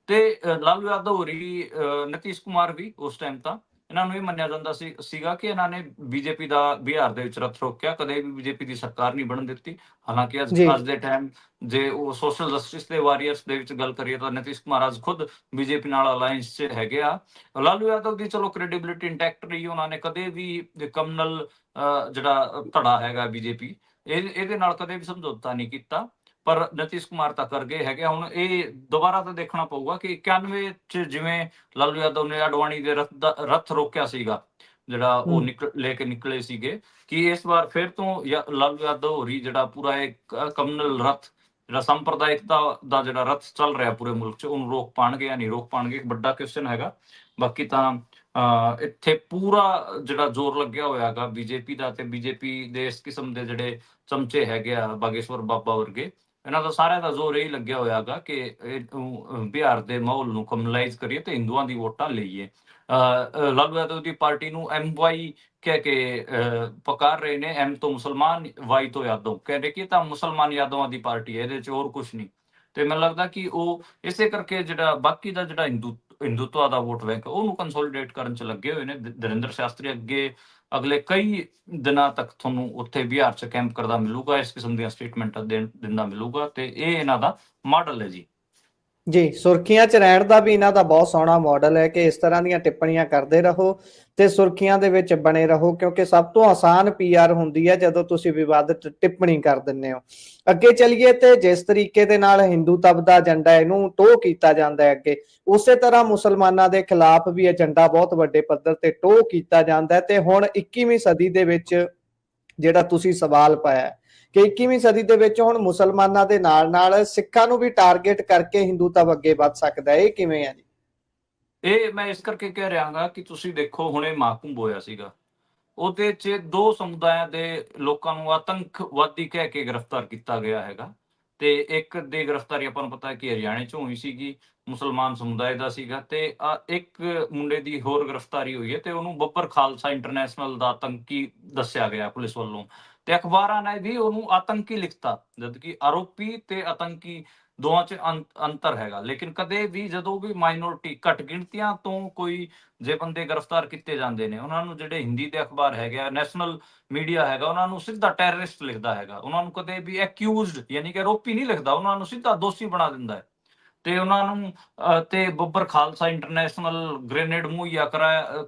ਤੇ ਲਾਲੂ ਯਾਦਵ ਹੋਰੀ, ਨਿਤੀਸ਼ ਕੁਮਾਰ ਵੀ ਉਸ ਟਾਈਮ ਤਾਂ ਇਹਨਾਂ ਨੂੰ ਇਹ ਮੰਨਿਆ ਜਾਂਦਾ ਸੀਗਾ ਕਿ ਇਹਨਾਂ ਨੇ ਬੀਜੇਪੀ ਦਾ ਬਿਹਾਰ ਦੇ ਵਿੱਚ ਰੱਥ ਰੋਕਿਆ, ਕਦੇ ਵੀ ਬੀਜੇਪੀ ਦੀ ਸਰਕਾਰ ਨਹੀਂ ਬਣਨ ਦਿੱਤੀ। ਹਾਲਾਂਕਿ ਜੀ ਅੱਜ ਦੇ ਟਾਈਮ ਜੇ ਉਹ ਸੋਸ਼ਲ ਜਸਟਿਸ ਦੇ ਵਾਰੀਅਰਸ ਦੇ ਵਿੱਚ ਗੱਲ ਕਰੀਏ ਤਾਂ ਨਿਤੀਸ਼ ਕੁਮਾਰ ਅੱਜ ਖੁਦ ਬੀਜੇਪੀ ਨਾਲ ਅਲਾਈਅੰਸ 'ਚ ਹੈਗੇ ਆ। ਲਾਲੂ ਯਾਦਵ ਦੀ ਚਲੋ ਕ੍ਰੈਡੀਬਿਲਿਟੀ ਇੰਟੈਕਟ ਰਹੀ, ਉਹਨਾਂ ਨੇ ਕਦੇ ਵੀ ਕਮਨਲ ਜਿਹੜਾ ਧੜਾ ਹੈਗਾ ਬੀਜੇਪੀ ਇਹਦੇ ਨਾਲ ਕਦੇ ਵੀ ਸਮਝੌਤਾ ਨਹੀਂ ਕੀਤਾ, ਪਰ ਨਿਤੀਸ਼ ਕੁਮਾਰ ਤਾਂ ਕਰ ਗਏ ਹੈਗੇ। ਹੁਣ ਇਹ ਦੁਬਾਰਾ ਤਾਂ ਦੇਖਣਾ ਪਊਗਾ ਕਿ 91 ਚ ਜਿਵੇਂ ਲਾਲੂ ਯਾਦਵ ਨੇ ਅਡਵਾਨੀ ਦੇ ਰੱਥ ਰੋਕਿਆ ਸੀਗਾ, ਜਿਹੜਾ ਉਹ ਲੈ ਕੇ ਨਿਕਲੇ ਸੀਗੇ, ਕਿ ਇਸ ਵਾਰ ਫਿਰ ਤੋਂ ਲਾਲੂ ਯਾਦਵ ਹੋਰੀ ਜਿਹੜਾ ਪੂਰਾ ਇੱਕ ਕਮਨਲ ਰੱਥ, ਜਿਹੜਾ ਸੰਪਰਦਾਇਕਤਾ ਦਾ ਜਿਹੜਾ ਰੱਥ ਚੱਲ ਰਿਹਾ ਪੂਰੇ ਮੁਲਕ 'ਚ, ਉਹਨੂੰ ਰੋਕ ਪਾਣਗੇ ਜਾਂ ਨਹੀਂ ਰੋਕ ਪਾਣਗੇ, ਇੱਕ ਵੱਡਾ ਕੁਐਸਚਨ ਹੈਗਾ। ਬਾਕੀ ਤਾਂ ਇੱਥੇ ਪੂਰਾ ਜਿਹੜਾ ਜ਼ੋਰ ਲੱਗਿਆ ਹੋਇਆ ਹੈਗਾ ਬੀਜੇਪੀ ਦਾ, ਤੇ ਬੀਜੇਪੀ ਦੇ ਇਸ ਕਿਸਮ ਦੇ ਜਿਹੜੇ ਚਮਚੇ ਹੈਗੇ ਆ ਬਾਗੇਸ਼ਵਰ ਬਾਬਾ ਵਰਗੇ, ਇਹਨਾਂ ਦਾ ਸਾਰਿਆਂ ਦਾ ਜ਼ੋਰ ਇਹ ਲੱਗਿਆ ਹੋਇਆ ਹੈਗਾ ਕਿ ਬਿਹਾਰ ਦੇ ਮਾਹੌਲ ਨੂੰ ਕਮਨਲਾਈਜ਼ ਕਰੀਏ ਤੇ ਹਿੰਦੂਆਂ ਦੀ ਵੋਟਾਂ ਲਈਏ। ਲਾਲੂ ਯਾਦਵ ਦੀ ਪਾਰਟੀ ਨੂੰ MY ਕਹਿ ਕੇ ਪੁਕਾਰ ਰਹੇ ਨੇ, M ਤੋਂ ਮੁਸਲਮਾਨ, Y ਤੋਂ ਯਾਦਵ ਕਹਿ ਰਹੇ ਕਿ ਤਾਂ ਮੁਸਲਮਾਨ ਯਾਦਵਾਂ ਦੀ ਪਾਰਟੀ ਹੈ, ਇਹਦੇ 'ਚ ਹੋਰ ਕੁਝ ਨਹੀਂ। ਤੇ ਮੈਨੂੰ ਲੱਗਦਾ ਕਿ ਉਹ ਇਸੇ ਕਰਕੇ ਜਿਹੜਾ ਬਾਕੀ ਦਾ ਜਿਹੜਾ ਹਿੰਦੂਤਵ ਦਾ ਵੋਟ ਬੈਂਕ ਉਹਨੂੰ ਕੰਸੋਲੀਡੇਟ ਕਰਨ 'ਚ ਲੱਗੇ ਹੋਏ ਨੇ। ਦਰਿੰਦਰ ਸ਼ਾਸਤਰੀ ਅਗਲੇ ਕਈ ਦਿਨਾਂ ਤੱਕ ਤੁਹਾਨੂੰ ਉੱਥੇ ਬਿਹਾਰ 'ਚ ਕੈਂਪ ਕਰਦਾ ਮਿਲੂਗਾ, ਇਸ ਕਿਸਮ ਦੀਆਂ ਸਟੇਟਮੈਂਟਾਂ ਦਿੰਦਾ ਮਿਲੂਗਾ, ਤੇ ਇਹ ਇਹਨਾਂ ਦਾ ਮਾਡਲ ਹੈ ਜੀ। ਜੀ ਸੁਰਖੀਆਂ 'ਚ ਰਹਿਣ ਦਾ ਵੀ ਇਹਨਾਂ ਦਾ ਬਹੁਤ ਸੋਹਣਾ ਮਾਡਲ ਹੈ ਕਿ ਇਸ ਤਰ੍ਹਾਂ ਦੀਆਂ ਟਿੱਪਣੀਆਂ ਕਰਦੇ ਰਹੋ ਤੇ ਸੁਰਖੀਆਂ ਦੇ ਵਿੱਚ ਬਣੇ ਰਹੋ, ਕਿਉਂਕਿ ਸਭ ਤੋਂ ਆਸਾਨ PR ਹੁੰਦੀ ਹੈ ਜਦੋਂ ਤੁਸੀਂ ਵਿਵਾਦਿਤ ਟਿੱਪਣੀ ਕਰ ਦਿੰਦੇ ਹੋ। ਅੱਗੇ ਚੱਲੀਏ ਤੇ ਜਿਸ ਤਰੀਕੇ ਦੇ ਨਾਲ ਹਿੰਦੂਤਵ ਦਾ ਏਜੰਡਾ ਇਹਨੂੰ ਟੋਹ ਕੀਤਾ ਜਾਂਦਾ ਹੈ ਅੱਗੇ, ਉਸੇ ਤਰ੍ਹਾਂ ਮੁਸਲਮਾਨਾਂ ਦੇ ਖਿਲਾਫ ਵੀ ਏਜੰਡਾ ਬਹੁਤ ਵੱਡੇ ਪੱਧਰ ਤੇ ਟੋਹ ਕੀਤਾ ਜਾਂਦਾ ਹੈ। ਤੇ ਹੁਣ 21ਵੀਂ ਸਦੀ ਦੇ ਵਿੱਚ ਜਿਹੜਾ ਤੁਸੀਂ ਸਵਾਲ ਪਾਇਆ ਕਿ 21ਵੀਂ ਸਦੀ ਦੇ ਵਿੱਚ ਹੁਣ ਮੁਸਲਮਾਨਾਂ ਦੇ ਨਾਲ ਸਿੱਖਾਂ ਨੂੰ ਵੀ ਟਾਰਗੇਟ ਕਰਕੇ ਹਿੰਦੂਤਵ ਅੱਗੇ ਵੱਧ ਸਕਦਾ ਹੈ, ਇਹ ਕਿਵੇਂ ਹੈ ਜੀ? ਇਹ ਮੈਂ ਇਸ ਕਰਕੇ ਕਹਿ ਰਿਹਾਗਾ ਕਿ ਤੁਸੀਂ ਦੇਖੋ ਹੁਣੇ ਮਹਾਕੁੰਭ ਹੋਇਆ ਸੀਗਾ, ਉਹਦੇ 'ਚ 2 ਸਮੁਦਾਇਆਂ ਦੇ ਲੋਕਾਂ ਨੂੰ ਆਤੰਕਵਾਦੀ ਕਹਿ ਕੇ ਗ੍ਰਿਫਤਾਰ ਕੀਤਾ ਗਿਆ ਹੈਗਾ। ਤੇ ਇੱਕ ਦੀ ਗ੍ਰਿਫਤਾਰੀ ਆਪਾਂ ਨੂੰ ਪਤਾ ਹੈ ਕਿ ਹਰਿਆਣੇ 'ਚ ਹੋਈ ਸੀਗੀ, ਮੁਸਲਮਾਨ ਸਮੁਦਾਇ ਦਾ ਸੀਗਾ, ਤੇ ਇੱਕ ਮੁੰਡੇ ਦੀ ਹੋਰ ਗ੍ਰਿਫਤਾਰੀ ਹੋਈ ਹੈ ਤੇ ਉਹਨੂੰ ਬੱਬਰ ਖਾਲਸਾ ਇੰਟਰਨੈਸ਼ਨਲ ਦਾ ਆਤੰਕੀ ਦੱਸਿਆ ਗਿਆ ਪੁਲਿਸ ਵੱਲੋਂ, ਤੇ ਅਖਬਾਰਾਂ ਨੇ ਵੀ ਉਹਨੂੰ ਆਤੰਕੀ ਲਿਖਤਾ, ਜਦਕਿ ਆਰੋਪੀ ਤੇ ਆਤੰਕੀ ਦੋਵਾਂ 'ਚ ਅੰਤਰ ਹੈਗਾ। ਲੇਕਿਨ ਕਦੇ ਵੀ ਜਦੋਂ ਵੀ ਮਾਈਨੋਰਿਟੀ ਘੱਟ ਗਿਣਤੀਆਂ ਤੋਂ ਕੋਈ ਜੇ ਬੰਦੇ ਗ੍ਰਿਫਤਾਰ ਕੀਤੇ ਜਾਂਦੇ ਨੇ, ਉਹਨਾਂ ਨੂੰ ਜਿਹੜੇ ਹਿੰਦੀ ਦੇ ਅਖਬਾਰ ਹੈਗੇ ਆ, ਨੈਸ਼ਨਲ ਮੀਡੀਆ ਹੈਗਾ, ਉਹਨਾਂ ਨੂੰ ਸਿੱਧਾ ਟੈਰਰਿਸਟ ਲਿਖਦਾ ਹੈਗਾ, ਉਹਨਾਂ ਨੂੰ ਕਦੇ ਵੀ ਐਕਿਊਜ਼ਡ ਯਾਨੀ ਕਿ ਆਰੋਪੀ ਨਹੀਂ ਲਿਖਦਾ, ਉਹਨਾਂ ਨੂੰ ਸਿੱਧਾ ਦੋਸ਼ੀ ਬਣਾ ਦਿੰਦਾ ਹੈ। ਤੇ ਉਹਨਾਂ ਨੂੰ ਤੇ ਬੱਬਰ ਖਾਲਸਾ ਇੰਟਰਨੈਸ਼ਨਲ ਗ੍ਰੇਨੇਡ ਮੁਹੱਈਆ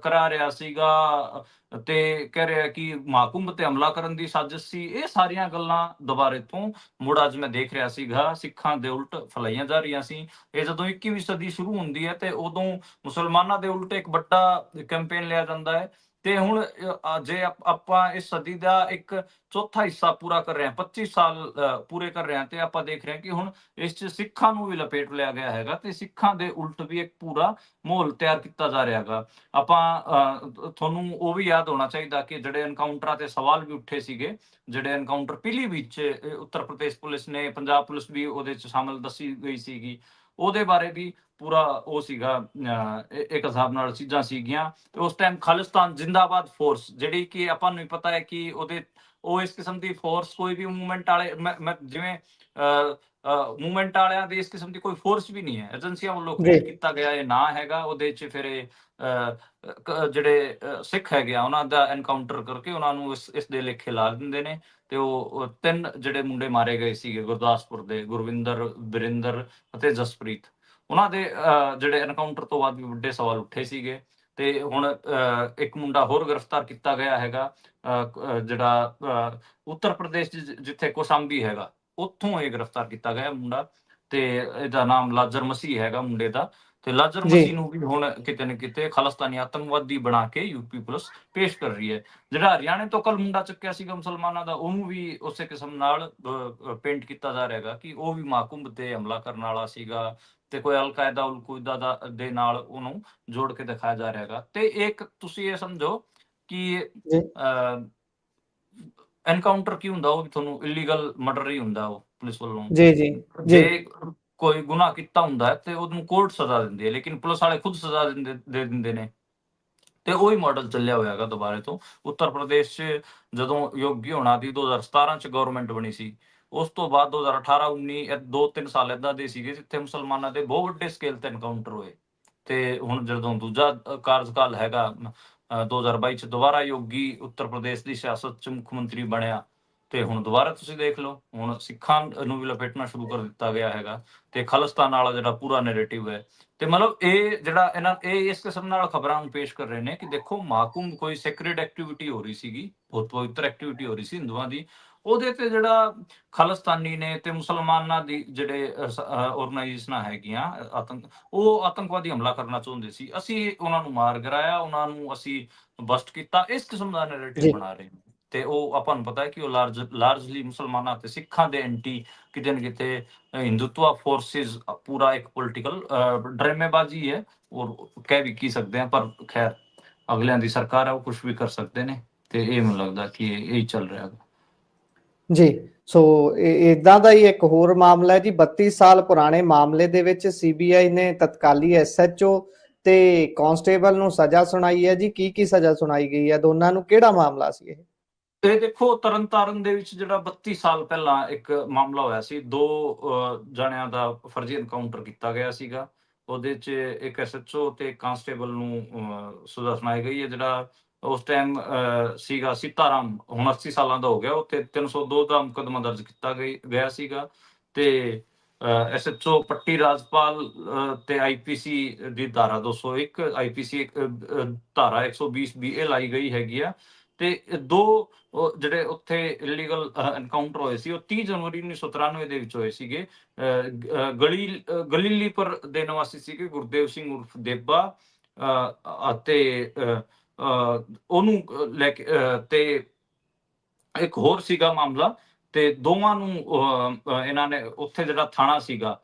ਕਰਾ ਰਿਹਾ ਸੀਗਾ, ਤੇ ਕਹਿ ਰਿਹਾ ਕਿ ਮਹਾਕੁੰਭ ਤੇ ਹਮਲਾ ਕਰਨ ਦੀ ਸਾਜ਼ਿਸ਼ ਸੀ। ਇਹ ਸਾਰੀਆਂ ਗੱਲਾਂ ਦੁਬਾਰੇ ਤੋਂ ਮੁੜ ਅੱਜ ਮੈਂ ਦੇਖ ਰਿਹਾ ਸੀਗਾ ਸਿੱਖਾਂ ਦੇ ਉਲਟ ਫੈਲਾਈਆਂ ਜਾ ਰਹੀਆਂ ਸੀ। ਇਹ ਜਦੋਂ 21ਵੀਂ ਸਦੀ ਸ਼ੁਰੂ ਹੁੰਦੀ ਹੈ ਤੇ ਉਦੋਂ ਮੁਸਲਮਾਨਾਂ ਦੇ ਉਲਟ ਇੱਕ ਵੱਡਾ ਕੈਂਪੇਨ ਲਿਆ ਜਾਂਦਾ ਹੈ। ਤੇ ਹੁਣ ਜੇ ਆਪਾਂ ਇਸ ਸਦੀ ਦਾ ਇੱਕ ਚੌਥਾ ਹਿੱਸਾ ਪੂਰਾ ਕਰ ਰਹੇ ਹਾਂ, 25 ਸਾਲ ਪੂਰੇ ਕਰ ਰਹੇ ਹਾਂ, ਤੇ ਆਪਾਂ ਦੇਖ ਰਹੇ ਹਾਂ ਕਿ ਹੁਣ ਇਸ 'ਚ ਸਿੱਖਾਂ ਨੂੰ ਵੀ ਲਪੇਟ ਲਿਆ ਗਿਆ ਹੈਗਾ, ਤੇ ਸਿੱਖਾਂ ਦੇ ਉਲਟ ਵੀ ਇੱਕ ਪੂਰਾ ਮਾਹੌਲ ਤਿਆਰ ਕੀਤਾ ਜਾ ਰਿਹਾ ਹੈਗਾ। ਆਪਾਂ ਤੁਹਾਨੂੰ ਉਹ ਵੀ ਯਾਦ ਹੋਣਾ ਚਾਹੀਦਾ ਕਿ ਜਿਹੜੇ ਐਨਕਾਊਂਟਰਾਂ ਤੇ ਸਵਾਲ ਵੀ ਉੱਠੇ ਸੀਗੇ, ਜਿਹੜੇ ਐਨਕਾਊਂਟਰ ਪੀਲੀਭੀਤ 'ਚ ਉੱਤਰ ਪ੍ਰਦੇਸ਼ ਪੁਲਿਸ ਨੇ, ਪੰਜਾਬ ਪੁਲਿਸ ਵੀ ਉਹਦੇ 'ਚ ਸ਼ਾਮਲ ਦੱਸੀ ਗਈ ਸੀਗੀ, ਉਹਦੇ ਬਾਰੇ ਵੀ ਪੂਰਾ ਉਹ ਸੀਗਾ, ਇੱਕ ਹਿਸਾਬ ਨਾਲ ਚੀਜ਼ਾਂ ਸੀਗੀਆਂ। ਤੇ ਉਸ ਟਾਈਮ ਖਾਲਿਸਤਾਨ ਜਿੰਦਾਬਾਦ ਫੋਰਸ, ਜਿਹੜੀ ਕਿ ਆਪਾਂ ਨੂੰ ਪਤਾ ਹੈ ਕਿ ਉਹ ਇਸ ਕਿਸਮ ਦੀ ਫੋਰਸ ਕੋਈ ਵੀ ਮੂਵਮੈਂਟ ਵਾਲੇ ਜਿਵੇਂ ਮੂਵਮੈਂਟ ਵਾਲਿਆਂ ਦੀ ਇਸ ਕਿਸਮ ਦੀ ਕੋਈ ਫੋਰਸ ਵੀ ਨਹੀਂ ਹੈ, ਏਜੰਸੀਆਂ ਵੱਲੋਂ ਕ੍ਰੀਏਟ ਕੀਤਾ ਗਿਆ ਇਹ ਨਾਂ ਹੈਗਾ। ਉਹਦੇ 'ਚ ਫਿਰ ਜਿਹੜੇ ਸਿੱਖ ਹੈਗੇ ਆ ਉਹਨਾਂ ਦਾ ਐਨਕਾਊਂਟਰ ਕਰਕੇ ਉਹਨਾਂ ਨੂੰ ਇਸ ਦੇ ਲੇਖੇ ਲਾ ਦਿੰਦੇ ਨੇ। ਤੇ ਉਹ 3 ਜਿਹੜੇ ਮੁੰਡੇ ਮਾਰੇ ਗਏ ਸੀਗੇ ਗੁਰਦਾਸਪੁਰ ਦੇ, ਗੁਰਵਿੰਦਰ, ਵਰਿੰਦਰ ਅਤੇ ਜਸਪ੍ਰੀਤ, ਉਹਨਾਂ ਦੇ ਜਿਹੜੇ ਐਨਕਾਊਂਟਰ ਤੋਂ ਬਾਅਦ ਵੀ ਵੱਡੇ ਸਵਾਲ ਉੱਠੇ ਸੀਗੇ। ਤੇ ਹੁਣ ਇੱਕ ਮੁੰਡਾ ਹੋਰ ਗ੍ਰਿਫਤਾਰ ਕੀਤਾ ਗਿਆ ਹੈਗਾ, ਜਿਹੜਾ ਉੱਤਰ ਪ੍ਰਦੇਸ਼ ਜਿੱਥੇ ਕੋਸਾਂਬੀ ਹੈਗਾ, ਉੱਥੋਂ ਇਹ ਗ੍ਰਿਫਤਾਰ ਕੀਤਾ ਗਿਆ ਮੁੰਡਾ, ਤੇ ਇਹਦਾ ਨਾਮ ਲਾਜਰ ਮਸੀਹ ਹੈਗਾ ਮੁੰਡੇ ਦਾ। ਤੇ ਲਾਜਰ ਜੀ ਮਸੀਹ ਨੂੰ ਵੀ ਹੁਣ ਕਿਤੇ ਨਾ ਕਿਤੇ ਖਾਲਿਸਤਾਨੀ ਆਤੰਕਵਾਦੀ ਬਣਾ ਕੇ ਯੂਪੀ ਪੁਲਿਸ ਪੇਸ਼ ਕਰ ਰਹੀ ਹੈ। ਜਿਹੜਾ ਹਰਿਆਣੇ ਤੋਂ ਕੱਲ ਮੁੰਡਾ ਚੱਕਿਆ ਸੀਗਾ ਮੁਸਲਮਾਨਾਂ ਦਾ, ਉਹਨੂੰ ਵੀ ਉਸੇ ਕਿਸਮ ਨਾਲ ਪੇਂਟ ਕੀਤਾ ਜਾ ਰਿਹਾ ਹੈਗਾ ਕਿ ਉਹ ਵੀ ਮਹਾਕੁੰਭ ਤੇ ਹਮਲਾ ਕਰਨ ਵਾਲਾ ਸੀਗਾ, ਤੇ ਕੋਈ ਅਲ-ਕਾਇਦਾ ਉਲ-ਕੁਇਦਾ ਦੇ ਨਾਲ ਉਹਨੂੰ ਜੋੜ ਕੇ ਦਿਖਾਇਆ ਜਾ ਰਿਹਾ ਹੈਗਾ। ਤੇ ਇੱਕ ਤੁਸੀਂ ਇਹ ਸਮਝੋ ਕਿ ਜੀ ਐਨਕਾਊਂਟਰ ਕੀ ਹੁੰਦਾ, ਉਹ ਵੀ ਤੁਹਾਨੂੰ ਇਲੀਗਲ ਮਰਡਰ ਹੀ ਹੁੰਦਾ ਉਹ ਪੁਲਿਸ ਵੱਲੋਂ। ਜੀ ਜੀ ਜੀ ਜੇ ਕੋਈ ਗੁਨਾਹ ਕੀਤਾ ਹੁੰਦਾ ਹੈ ਤੇ ਉਹਨੂੰ ਕੋਰਟ ਸਜ਼ਾ ਦਿੰਦੀ ਹੈ, ਲੇਕਿਨ ਪੁਲਿਸ ਵਾਲੇ ਖੁਦ ਸਜ਼ਾ ਦੇ ਦਿੰਦੇ ਨੇ। ਤੇ ਉਹੀ ਮਾਡਲ ਚੱਲਿਆ ਹੋਇਆ ਹੈਗਾ ਦੁਬਾਰੇ ਤੋਂ ਉੱਤਰ ਪ੍ਰਦੇਸ਼ 'ਚ। ਜਦੋਂ ਯੋਗੀ ਹੋਣਾ ਦੀ 2017 'ਚ ਗਵਰਨਮੈਂਟ ਬਣੀ ਸੀ, ਉਸ ਤੋਂ ਬਾਅਦ 2018-19 2-3 ਸਾਲ ਏਦਾਂ ਦੇ ਸੀਗੇ ਜਿੱਥੇ ਮੁਸਲਮਾਨਾਂ ਦੇ ਬਹੁਤ ਵੱਡੇ ਸਕੇਲ ਤੇ ਐਨਕਾਊਂਟਰ ਹੋਏ। ਤੇ ਹੁਣ ਜਦੋਂ ਦੂਜਾ ਕਾਰਜਕਾਲ ਹੈਗਾ 2022 'ਚ ਦੁਬਾਰਾ ਯੋਗੀ ਉੱਤਰ ਪ੍ਰਦੇਸ਼ ਦੀ ਸਿਆਸਤ 'ਚ ਮੁੱਖ ਮੰਤਰੀ ਬਣਿਆ, ਤੇ ਹੁਣ ਦੁਬਾਰਾ ਤੁਸੀਂ ਦੇਖ ਲਓ ਹੁਣ ਸਿੱਖਾਂ ਨੂੰ ਵੀ ਲਪੇਟਣਾ ਸ਼ੁਰੂ ਕਰ ਦਿੱਤਾ ਗਿਆ ਹੈਗਾ, ਤੇ ਖਾਲਿਸਤਾਨ ਵਾਲਾ ਜਿਹੜਾ ਪੂਰਾ ਨੈਰੇਟਿਵ ਹੈ। ਤੇ ਮਤਲਬ ਇਹ ਜਿਹੜਾ ਇਹ ਇਸ ਕਿਸਮ ਨਾਲ ਖਬਰਾਂ ਨੂੰ ਪੇਸ਼ ਕਰ ਰਹੇ ਨੇ ਕਿ ਦੇਖੋ ਮਹਾਕੁੰਭ ਕੋਈ ਸੈਕ੍ਰੇਡ ਐਕਟੀਵਿਟੀ ਹੋ ਰਹੀ ਸੀਗੀ, ਬਹੁਤ ਪਵਿੱਤਰ ਐਕਟੀਵਿਟੀ ਹੋ ਰਹੀ ਸੀ ਹਿੰਦੂਆਂ ਦੀ, ਉਹਦੇ ਤੇ ਜਿਹੜਾ ਖਾਲਿਸਤਾਨੀ ਨੇ ਤੇ ਮੁਸਲਮਾਨਾਂ ਦੀ ਜਿਹੜੇ ਆਰਗੇਨਾਈਜੇਸ਼ਨਾਂ ਹੈਗੀਆਂ ਉਹ ਆਤੰਕਵਾਦੀ ਹਮਲਾ ਕਰਨਾ ਚਾਹੁੰਦੇ ਸੀ, ਅਸੀਂ ਉਹਨਾਂ ਨੂੰ ਮਾਰ ਗਿਰਾਇਆ, ਉਹਨਾਂ ਨੂੰ ਅਸੀਂ ਬਸਟ ਕੀਤਾ, ਇਸ ਕਿਸਮ ਦਾ ਨੈਰੇਟਿਵ ਜੀ ਬਣਾ ਰਹੇ ਨੇ। ਤੇ ਉਹ ਆਪਾਂ ਨੂੰ ਪਤਾ ਹੈ ਕਿ ਉਹ ਲਾਰਜਲੀ ਮੁਸਲਮਾਨਾਂ ਤੇ ਸਿੱਖਾਂ ਦੇ ਐਂਟੀ ਕਿਤੇ ਨਾ ਕਿਤੇ ਹਿੰਦੂਤਵਾ ਫੋਰਸਿਸ ਪੂਰਾ ਇੱਕ ਪੋਲੀਟੀਕਲ ਡਰਾਮੇਬਾਜ਼ੀ ਹੈ, ਔਰ ਕਹਿ ਵੀ ਕੀ ਸਕਦੇ ਆ, ਪਰ ਖੈਰ ਅਗਲਿਆਂ ਦੀ ਸਰਕਾਰ ਹੈ, ਉਹ ਕੁਝ ਵੀ ਕਰ ਸਕਦੇ ਨੇ। ਤੇ ਇਹ ਮੈਨੂੰ ਲੱਗਦਾ ਕਿ ਇਹ ਚੱਲ ਰਿਹਾ ਹੈ ਜੀ। ਸੋ ਇਦਾਂ ਦਾ ਹੀ ਇੱਕ ਹੋਰ ਮਾਮਲਾ ਹੈ ਜੀ। 32 ਸਾਲ ਪੁਰਾਣੇ ਮਾਮਲੇ ਦੇ ਵਿੱਚ ਸੀਬੀਆਈ ਨੇ ਤਤਕਾਲੀ ਐਸਐਚਓ ਤੇ ਕਾਂਸਟੇਬਲ ਨੂੰ ਸਜ਼ਾ ਸੁਣਾਈ ਹੈ ਜੀ। ਕੀ ਸਜ਼ਾ ਸੁਣਾਈ ਗਈ ਹੈ? ਦੋਨਾਂ ਨੂੰ ਕਿਹੜਾ ਮਾਮਲਾ ਸੀ ਇਹ? ਇਹ ਦੇਖੋ ਤਰਨਤਾਰਨ ਦੇ ਵਿੱਚ ਜਿਹੜਾ 32 ਸਾਲ ਪਹਿਲਾਂ ਇੱਕ ਮਾਮਲਾ ਹੋਇਆ ਸੀ, ਦੋ ਜਣਿਆਂ ਦਾ ਫਰਜ਼ੀ ਐਨਕਾਊਂਟਰ ਕੀਤਾ ਗਿਆ ਸੀਗਾ। ਉਹਦੇ 'ਚ ਇੱਕ ਐਸਐਚਓ ਤੇ ਕਾਂਸਟੇਬਲ ਨੂੰ ਸਜ਼ਾ ਸੁਣਾਈ ਗਈ ਹੈ। ਜਿਹੜਾ ਉਸ ਟਾਈਮ ਸੀਗਾ ਸੀਤਾਰਾਮ, ਹੁਣ 80 ਸਾਲਾਂ ਦਾ ਹੋ ਗਿਆ, ਉੱਤੇ 302 ਦਾ ਮੁਕੱਦਮਾ ਦਰਜ ਕੀਤਾ ਗਿਆ ਸੀਗਾ। ਤੇ ਐਸਐਚਓ ਪੱਟੀ ਰਾਜਪਾਲ ਤੇ ਆਈਪੀਸੀ ਦੀ ਧਾਰਾ 201, ਆਈਪੀਸੀ ਧਾਰਾ 120 ਵੀ ਇਹ ਲਾਈ ਗਈ ਹੈਗੀ ਆ। ਤੇ ਦੋ ਜਿਹੜੇ ਉੱਥੇ ਇਲੀਗਲ ਐਨਕਾਊਂਟਰ ਹੋਏ ਸੀ, ਉਹ 30 ਜਨਵਰੀ 1993 ਦੇ ਵਿੱਚ ਹੋਏ ਸੀਗੇ। ਗਲੀਲੀਪੁਰ ਦੇ ਨਿਵਾਸੀ ਸੀਗੇ ਗੁਰਦੇਵ ਸਿੰਘ ਉਰਫ ਦੇਬਾ, ਅਤੇ ਉਹਨੂੰ ਲੈ ਕੇ ਤੇ ਇੱਕ ਹੋਰ ਸੀਗਾ ਮਾਮਲਾ। ਤੇ ਦੋਵਾਂ ਨੂੰ ਇਹਨਾਂ ਨੇ ਉੱਥੇ ਜਿਹੜਾ ਥਾਣਾ ਸੀਗਾ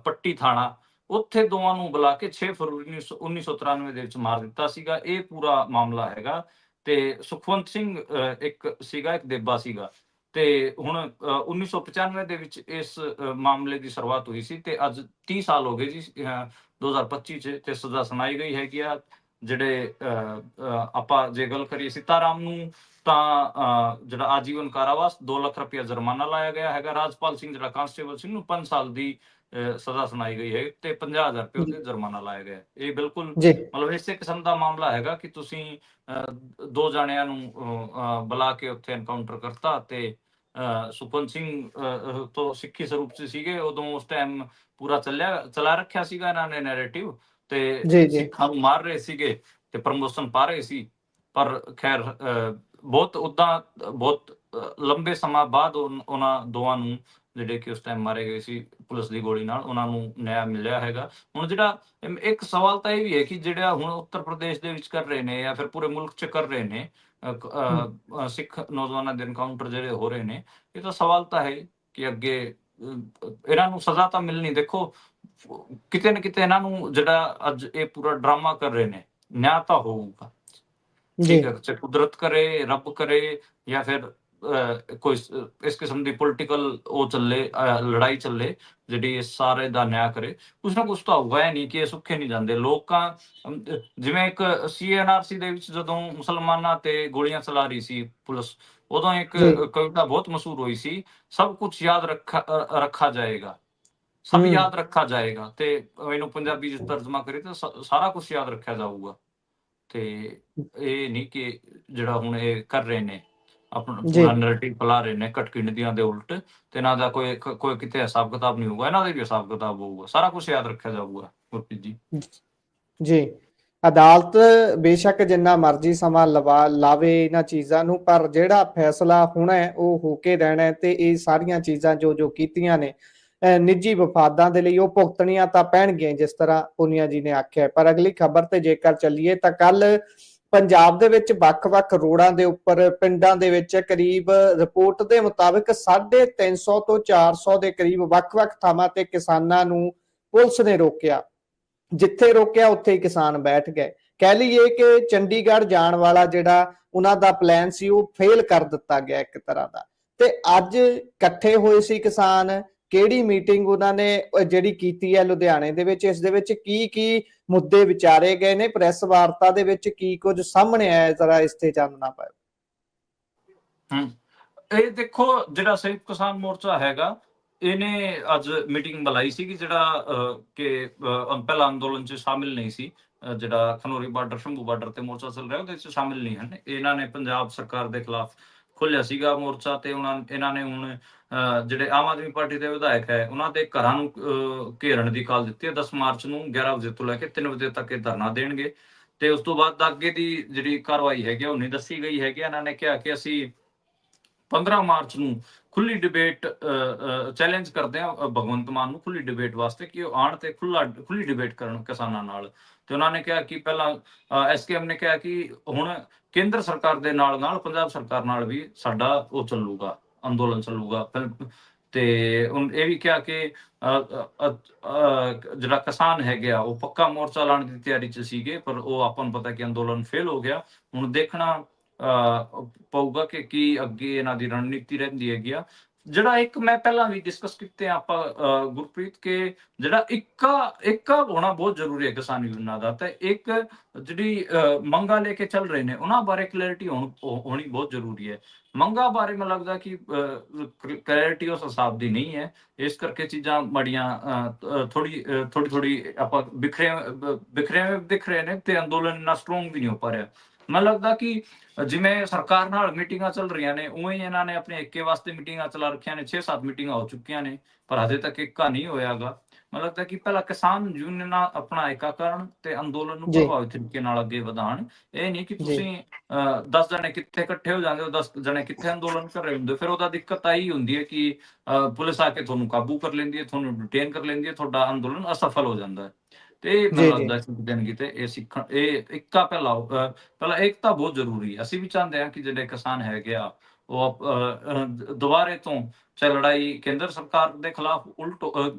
ਪੱਟੀ ਥਾਣਾ, ਉੱਥੇ ਦੋਵਾਂ ਨੂੰ ਬੁਲਾ ਕੇ 6 ਫਰਵਰੀ 1993 ਦੇ ਵਿੱਚ ਮਾਰ ਦਿੱਤਾ ਸੀਗਾ। ਇਹ ਪੂਰਾ ਮਾਮਲਾ ਹੈਗਾ। ਤੇ ਸੁਖਵੰਤ ਸਿੰਘ ਇੱਕ ਸੀਗਾ, ਇੱਕ ਦੇਬਾ ਸੀਗਾ। ਤੇ ਹੁਣ 1995 ਦੇ ਵਿੱਚ ਇਸ ਮਾਮਲੇ ਦੀ ਸ਼ੁਰੂਆਤ ਹੋਈ ਸੀ, ਤੇ ਅੱਜ 30 ਸਾਲ ਹੋ ਗਏ ਜੀ 2025 ਚ, ਤੇ ਸਜ਼ਾ ਸੁਣਾਈ ਗਈ ਹੈਗੀ ਆ। ਜਿਹੜੇ ਆਪਾਂ ਜੇ ਗੱਲ ਕਰੀਏ ਸੀਤਾਰਾਮ ਨੂੰ, ਤਾਂ ਜਿਹੜਾ ਆਜੀਵਨ ਕਾਰਾਵਾਸ 2 ਲੱਖ ਰੁਪਇਆ ਜੁਰਮਾਨਾ ਲਾਇਆ ਗਿਆ ਹੈਗਾ। ਰਾਜਪਾਲ ਸਿੰਘ ਜਿਹੜਾ ਕਾਂਸਟੇਬਲ ਸਿੰਘ ਨੂੰ 5 ਸਾਲ ਦੀ ਸਜ਼ਾ ਸੁਣਾਈ ਗਈ ਹੈ, ਤੇ 50,000 ਰੁਪਏ ਉਹਦੇ ਜੁਰਮਾਨਾ ਲਾਇਆ ਗਿਆ। ਇਹ ਬਿਲਕੁਲ ਜੀ ਮਤਲਬ ਇਸੇ ਕਿਸਮ ਦਾ ਮਾਮਲਾ ਹੈਗਾ ਕਿ ਤੁਸੀਂ ਦੋ ਜਣਿਆਂ ਨੂੰ ਬੁਲਾ ਕੇ ਉੱਥੇ ਐਨਕਾਊਂਟਰ ਕਰਤਾ। ਤੇ ਸੁਖਵੰਤ ਸਿੰਘ ਤੋਂ ਸਿੱਖੀ ਸਰੂਪ ਚ ਸੀਗੇ ਉਦੋਂ, ਉਸ ਟਾਈਮ ਪੂਰਾ ਚਲਾ ਰੱਖਿਆ ਸੀਗਾ ਇਹਨਾਂ ਨੇ ਨੈਰੇਟਿਵ, ਤੇ ਜੀ ਜੀ ਸਿੱਖਾਂ ਨੂੰ ਮਾਰ ਰਹੇ ਸੀਗੇ ਤੇ ਪ੍ਰਮੋਸ਼ਨ ਪਾ ਰਹੇ ਸੀ। ਪਰ ਖੈਰ ਬਹੁਤ ਲੰਬੇ ਸਮਾਂ ਬਾਅਦ ਉਹਨਾਂ ਦੋਵਾਂ ਨੂੰ, ਜਿਹੜੇ ਕਿ ਉਸ ਟਾਈਮ ਮਾਰੇ ਗਏ ਸੀ ਪੁਲਿਸ ਦੀ ਗੋਲੀ ਨਾਲ, ਉਹਨਾਂ ਨੂੰ ਨਿਆਂ ਮਿਲਿਆ ਹੈਗਾ। ਹੁਣ ਜਿਹੜਾ ਇੱਕ ਸਵਾਲ ਤਾਂ ਇਹ ਵੀ ਹੈ ਕਿ ਜਿਹੜਾ ਹੁਣ ਉੱਤਰ ਪ੍ਰਦੇਸ਼ ਦੇ ਵਿੱਚ ਕਰ ਰਹੇ ਨੇ ਜਾਂ ਫਿਰ ਪੂਰੇ ਮੁਲਕ 'ਚ ਕਰ ਰਹੇ ਨੇ ਸਿੱਖ ਨੌਜਵਾਨਾਂ ਦੇ ਐਨਕਾਊਂਟਰ ਜਿਹੜੇ ਹੋ ਰਹੇ ਨੇ, ਇਹ ਤਾਂ ਸਵਾਲ ਤਾਂ ਹੈ ਕਿ ਅੱਗੇ ਇਹਨਾਂ ਨੂੰ ਸਜ਼ਾ ਤਾਂ ਮਿਲਣੀ। ਦੇਖੋ ਕਿਤੇ ਨਾ ਕਿਤੇ ਇਹਨਾਂ ਨੂੰ ਜਿਹੜਾ ਅੱਜ ਇਹ ਪੂਰਾ ਡਰਾਮਾ ਕਰ ਰਹੇ ਨੇ, ਨਿਆਂ ਤਾਂ ਹੋਊਗਾ। ਜੀ ਠੀਕ ਹੈ, ਚਾਹੇ ਕੁਦਰਤ ਕਰੇ, ਰੱਬ ਕਰੇ, ਜਾਂ ਫਿਰ ਕੋਈ ਇਸ ਕਿਸਮ ਦੀ ਪੋਲੀਟੀਕਲ ਉਹ ਚੱਲੇ, ਲੜਾਈ ਚੱਲੇ ਜਿਹੜੀ ਇਸ ਸਾਰੇ ਦਾ ਨਿਆਂ ਕਰੇ। ਕੁਛ ਨਾ ਕੁਛ ਤਾਂ ਹੋਊਗਾ, ਇਹ ਨਹੀਂ ਕਿ ਇਹ ਸੁੱਖੇ ਨਹੀਂ ਜਾਂਦੇ। ਲੋਕਾਂ ਜਿਵੇਂ ਇੱਕ CNRC ਦੇ ਵਿੱਚ ਜਦੋਂ ਮੁਸਲਮਾਨਾਂ ਤੇ ਗੋਲੀਆਂ ਚਲਾ ਰਹੀ ਸੀ ਪੁਲਿਸ, ਉਦੋਂ ਇੱਕ ਜੀ ਕਵਿਤਾ ਬਹੁਤ ਮਸ਼ਹੂਰ ਹੋਈ ਸੀ, ਸਭ ਕੁਛ ਯਾਦ ਰੱਖਾ ਜਾਏਗਾ, ਸਭ ਯਾਦ ਰੱਖਾ ਜਾਏਗਾ। ਤੇ ਇਹਨੂੰ ਪੰਜਾਬੀ 'ਚ ਤਰਜਮਾ ਕਰੇ ਤਾਂ ਸਾਰਾ ਕੁਛ ਯਾਦ ਰੱਖਿਆ ਜਾਊਗਾ। ਤੇ ਇਹ ਨਹੀਂ ਕਿ ਜਿਹੜਾ ਹੁਣ ਇਹ ਕਰ ਰਹੇ ਨੇ ਆਪਣਾ ਜੀ ਪੂਰਾ ਨੈਰੇਟਿਵ ਫੈਲਾ ਰਹੇ ਨੇ ਘਟਕੀ ਨੀਤੀਆਂ ਦੇ ਉਲਟ, ਤੇ ਇਹਨਾਂ ਦਾ ਕੋਈ ਕਿਤੇ ਹਿਸਾਬ ਕਿਤਾਬ ਨਹੀਂ ਹੋਊਗਾ, ਇਹਨਾਂ ਦੇ ਵੀ ਹਿਸਾਬ ਕਿਤਾਬ ਹੋਊਗਾ, ਸਾਰਾ ਕੁਝ ਯਾਦ ਰੱਖਿਆ ਜਾਊਗਾ ਗੁਰਪ੍ਰੀਤ ਜੀ। ਜੀ ਅਦਾਲਤ ਬੇਸ਼ੱਕ ਜਿੰਨਾ ਮਰਜ਼ੀ ਸਮਾਂ ਲਾਵੇ ਇਹਨਾਂ ਚੀਜ਼ਾਂ ਨੂੰ, ਪਰ ਜਿਹੜਾ ਫੈਸਲਾ ਹੋਣਾ ਹੈ ਉਹ ਹੋ ਕੇ ਰਹਿਣਾ ਹੈ। ਤੇ ਇਹ ਸਾਰੀਆਂ ਚੀਜ਼ਾਂ ਜੋ ਕੀਤੀਆਂ ਨੇ ਨਿੱਜੀ ਵਿਫਾਦਾਂ ਦੇ ਲਈ ਉਹ ਭੁਗਤਣੀਆਂ ਤਾਂ ਪੈਣਗੀਆਂ, ਜਿਸ ਤਰ੍ਹਾਂ ਪੂਨੀਆ ਜੀ ਨੇ ਆਖਿਆ। ਪਰ ਅਗਲੀ ਖਬਰ ਤੇ ਜੇਕਰ ਚੱਲੀਏ ਤਾਂ ਕੱਲ ਪੰਜਾਬ ਦੇ ਵਿੱਚ ਵੱਖ-ਵੱਖ ਰੋਡਾਂ ਦੇ ਉੱਪਰ ਪਿੰਡਾਂ ਦੇ ਵਿੱਚ ਕਰੀਬ ਰਿਪੋਰਟ ਦੇ ਮੁਤਾਬਕ 350 ਤੋਂ 400 ਦੇ ਕਰੀਬ ਵੱਖ-ਵੱਖ ਥਾਵਾਂ ਤੇ ਕਿਸਾਨਾਂ ਨੂੰ ਪੁਲਿਸ ਨੇ ਰੋਕਿਆ। ਜਿੱਥੇ ਰੋਕਿਆ ਉੱਥੇ ਹੀ ਕਿਸਾਨ ਬੈਠ ਗਏ। ਕਹਿ ਲਈਏ ਕਿ ਚੰਡੀਗੜ੍ਹ ਜਾਣ ਵਾਲਾ ਜਿਹੜਾ ਉਹਨਾਂ ਦਾ ਪਲਾਨ ਸੀ ਉਹ ਫੇਲ ਕਰ ਦਿੱਤਾ ਗਿਆ ਇੱਕ ਤਰ੍ਹਾਂ ਦਾ। ਤੇ ਅੱਜ ਇਕੱਠੇ ਹੋਏ ਸੀ ਕਿਸਾਨ, ਕਿਹੜੀ ਮੀਟਿੰਗ ਉਹਨਾਂ ਨੇ ਜਿਹੜੀ ਕੀਤੀ ਹੈ ਲੁਧਿਆਣੇ ਦੇ ਵਿੱਚ, ਇਸ ਦੇ ਵਿੱਚ ਕੀ ਮੁੱਦੇ ਵਿਚਾਰੇ ਗਏ ਨੇ, ਪ੍ਰੈਸ ਵਾਰਤਾ ਦੇ ਵਿੱਚ ਕੀ ਕੁਝ ਸਾਹਮਣੇ ਆਇਆ, ਜ਼ਰਾ ਇਸ ਤੇ ਚਾਨਣਾ ਪਾਓ। ਇਹ ਦੇਖੋ, ਜਿਹੜਾ ਸੰਯੁਕਤ ਕਿਸਾਨ ਮੋਰਚਾ ਹੈਗਾ ਇਹਨੇ ਅੱਜ ਮੀਟਿੰਗ ਬੁਲਾਈ ਸੀ, ਜਿਹੜਾ ਕਿ ਪਹਿਲਾਂ ਅੰਦੋਲਨ 'ਚ ਸ਼ਾਮਿਲ ਨਹੀਂ ਸੀ। ਜਿਹੜਾ ਖਨੌਰੀ ਬਾਰਡਰ ਸ਼ੰਭੂ ਬਾਰਡਰ ਤੇ ਮੋਰਚਾ ਚੱਲ ਰਿਹਾ ਉਹਦੇ 'ਚ ਸ਼ਾਮਿਲ ਨਹੀਂ ਹਨ। ਇਹਨਾਂ ਨੇ ਪੰਜਾਬ ਸਰਕਾਰ ਦੇ ਖਿਲਾਫ ਖੋਲਿਆ ਸੀਗਾ ਮੋਰਚਾ, ਤੇ ਇਹਨਾਂ ਨੇ ਹੁਣ ਜਿਹੜੇ ਆਮ ਆਦਮੀ ਪਾਰਟੀ ਦੇ ਵਿਧਾਇਕ ਹੈ ਉਹਨਾਂ ਦੇ ਘਰਾਂ ਨੂੰ ਘੇਰਨ ਦੀ ਕਾਲ ਦਿੱਤੀ ਹੈ। 10 ਮਾਰਚ ਨੂੰ 11 ਵਜੇ ਤੋਂ ਲੈ ਕੇ 3 ਵਜੇ ਤੱਕ ਇਹ ਧਰਨਾ ਦੇਣਗੇ, ਤੇ ਉਸ ਤੋਂ ਬਾਅਦ ਅੱਗੇ ਦੀ ਜਿਹੜੀ ਕਾਰਵਾਈ ਹੈਗੀ ਉਹ ਨਹੀਂ ਦੱਸੀ ਗਈ ਹੈਗੀ। ਇਹਨਾਂ ਨੇ ਕਿਹਾ ਕਿ ਅਸੀਂ 15 ਮਾਰਚ ਨੂੰ ਖੁੱਲੀ ਡਿਬੇਟ ਚੈਲੰਜ ਕਰਦੇ ਆ ਭਗਵੰਤ ਮਾਨ ਨੂੰ ਖੁੱਲੀ ਡਿਬੇਟ ਵਾਸਤੇ, ਕਿ ਉਹ ਆਣ ਤੇ ਖੁੱਲੀ ਡਿਬੇਟ ਕਰਨ ਕਿਸਾਨਾਂ ਨਾਲ। ਤੇ ਉਹਨਾਂ ਨੇ ਕਿਹਾ ਕਿ ਪਹਿਲਾਂ ਐਸਕੇਐਮ ਨੇ ਕਿਹਾ ਕਿ ਹੁਣ ਕੇਂਦਰ ਸਰਕਾਰ ਦੇ ਨਾਲ ਪੰਜਾਬ ਸਰਕਾਰ ਨਾਲ ਵੀ ਸਾਡਾ ਉਹ ਚੱਲੂਗਾ, ਅੰਦੋਲਨ ਚੱਲੂਗਾ। ਤੇ ਇਹ ਵੀ ਕਿਹਾ ਕਿ ਜਿਹੜਾ ਕਿਸਾਨ ਹੈਗੇ ਆ ਉਹ ਪੱਕਾ ਮੋਰਚਾ ਲਾਉਣ ਦੀ ਤਿਆਰੀ 'ਚ ਸੀਗੇ, ਪਰ ਉਹ ਆਪਾਂ ਨੂੰ ਪਤਾ ਕਿ ਅੰਦੋਲਨ ਫੇਲ ਹੋ ਗਿਆ। ਹੁਣ ਦੇਖਣਾ ਪਊਗਾ ਕਿ ਕੀ ਅੱਗੇ ਇਹਨਾਂ ਦੀ ਰਣਨੀਤੀ ਰਹਿੰਦੀ ਹੈਗੀ ਆ। ਜਿਹੜਾ ਇੱਕ ਮੈਂ ਪਹਿਲਾਂ ਵੀ ਡਿਸਕਸ ਕੀਤੇ ਆਪਾਂ ਗੁਰਪ੍ਰੀਤ, ਕਿ ਜਿਹੜਾ ਇੱਕਾ ਹੋਣਾ ਬਹੁਤ ਜ਼ਰੂਰੀ ਹੈ ਕਿਸਾਨ ਯੂਨੀਅਨਾਂ ਦਾ, ਤੇ ਇੱਕ ਜਿਹੜੀ ਮੰਗਾਂ ਲੈ ਕੇ ਚੱਲ ਰਹੇ ਨੇ ਉਹਨਾਂ ਬਾਰੇ ਕਲੈਰਿਟੀ ਹੋਣੀ ਬਹੁਤ ਜ਼ਰੂਰੀ ਹੈ। ਮੰਗਾਂ ਬਾਰੇ ਮੈਨੂੰ ਲੱਗਦਾ ਕਿ ਕਲੈਰਿਟੀ ਉਸ ਹਿਸਾਬ ਦੀ ਨਹੀਂ ਹੈ, ਇਸ ਕਰਕੇ ਚੀਜ਼ਾਂ ਬੜੀਆਂ ਥੋੜੀ ਆਪਾਂ ਬਿਖਰੇ ਦਿਖ ਰਹੇ ਨੇ, ਤੇ ਅੰਦੋਲਨ ਇੰਨਾ ਸਟਰੋਂਗ ਵੀ ਨਹੀਂ ਹੋ ਪਾ ਰਿਹਾ। ਮੈਨੂੰ ਲੱਗਦਾ ਕਿ ਜਿਵੇਂ ਸਰਕਾਰ ਨਾਲ ਮੀਟਿੰਗਾਂ ਚੱਲ ਰਹੀਆਂ ਨੇ ਉਵੇਂ ਹੀ ਇਹਨਾਂ ਨੇ ਆਪਣੇ ਏਕੇ ਵਾਸਤੇ ਮੀਟਿੰਗਾਂ ਚਲਾ ਰੱਖੀਆਂ ਨੇ। 6-7 ਮੀਟਿੰਗਾਂ ਹੋ ਚੁੱਕੀਆਂ ਨੇ, ਪਰ ਹਜੇ ਤੱਕ ਏਕਾ ਨਹੀਂ ਹੋਇਆਗਾ। ਮੈਨੂੰ ਲੱਗਦਾ ਕਿ ਪਹਿਲਾਂ ਕਿਸਾਨ ਯੂਨੀਅਨਾਂ ਆਪਣਾ ਏਕਾ ਕਰਨ ਤੇ ਅੰਦੋਲਨ ਨੂੰ ਪ੍ਰਭਾਵਿਤ ਤਰੀਕੇ ਨਾਲ ਅੱਗੇ ਵਧਾਉਣ। ਇਹ ਨਹੀਂ ਕਿ ਤੁਸੀਂ 10 ਜਣੇ ਕਿੱਥੇ ਇਕੱਠੇ ਹੋ ਜਾਂਦੇ ਹੋ, 10 ਜਣੇ ਕਿੱਥੇ ਅੰਦੋਲਨ ਕਰ ਰਹੇ ਹੁੰਦੇ, ਫਿਰ ਉਹਦਾ ਦਿੱਕਤ ਆਈ ਹੁੰਦੀ ਹੈ ਕਿ ਪੁਲਿਸ ਆ ਕੇ ਤੁਹਾਨੂੰ ਕਾਬੂ ਕਰ ਲੈਂਦੀ ਹੈ, ਤੁਹਾਨੂੰ ਡਿਟੇਨ ਕਰ ਲੈਂਦੀ ਹੈ, ਤੁਹਾਡਾ ਅੰਦੋਲਨ ਅਸਫਲ ਹੋ ਜਾਂਦਾ ਹੈ। ਤੇ ਮੈਨੂੰ ਲੱਗਦਾ ਕਿ ਕਿਤੇ ਇਹ ਇੱਕਾ ਪਹਿਲਾਂ ਏਕਤਾ ਬਹੁਤ ਜ਼ਰੂਰੀ ਹੈ। ਅਸੀਂ ਵੀ ਚਾਹੁੰਦੇ ਹਾਂ ਕਿ ਜਿਹੜੇ ਕਿਸਾਨ ਹੈਗੇ ਆ ਉਹ ਦੁਬਾਰੇ ਤੋਂ ਚਾਹੇ ਲੜਾਈ ਕੇਂਦਰ ਸਰਕਾਰ ਦੇ ਖਿਲਾਫ ਉਲਟ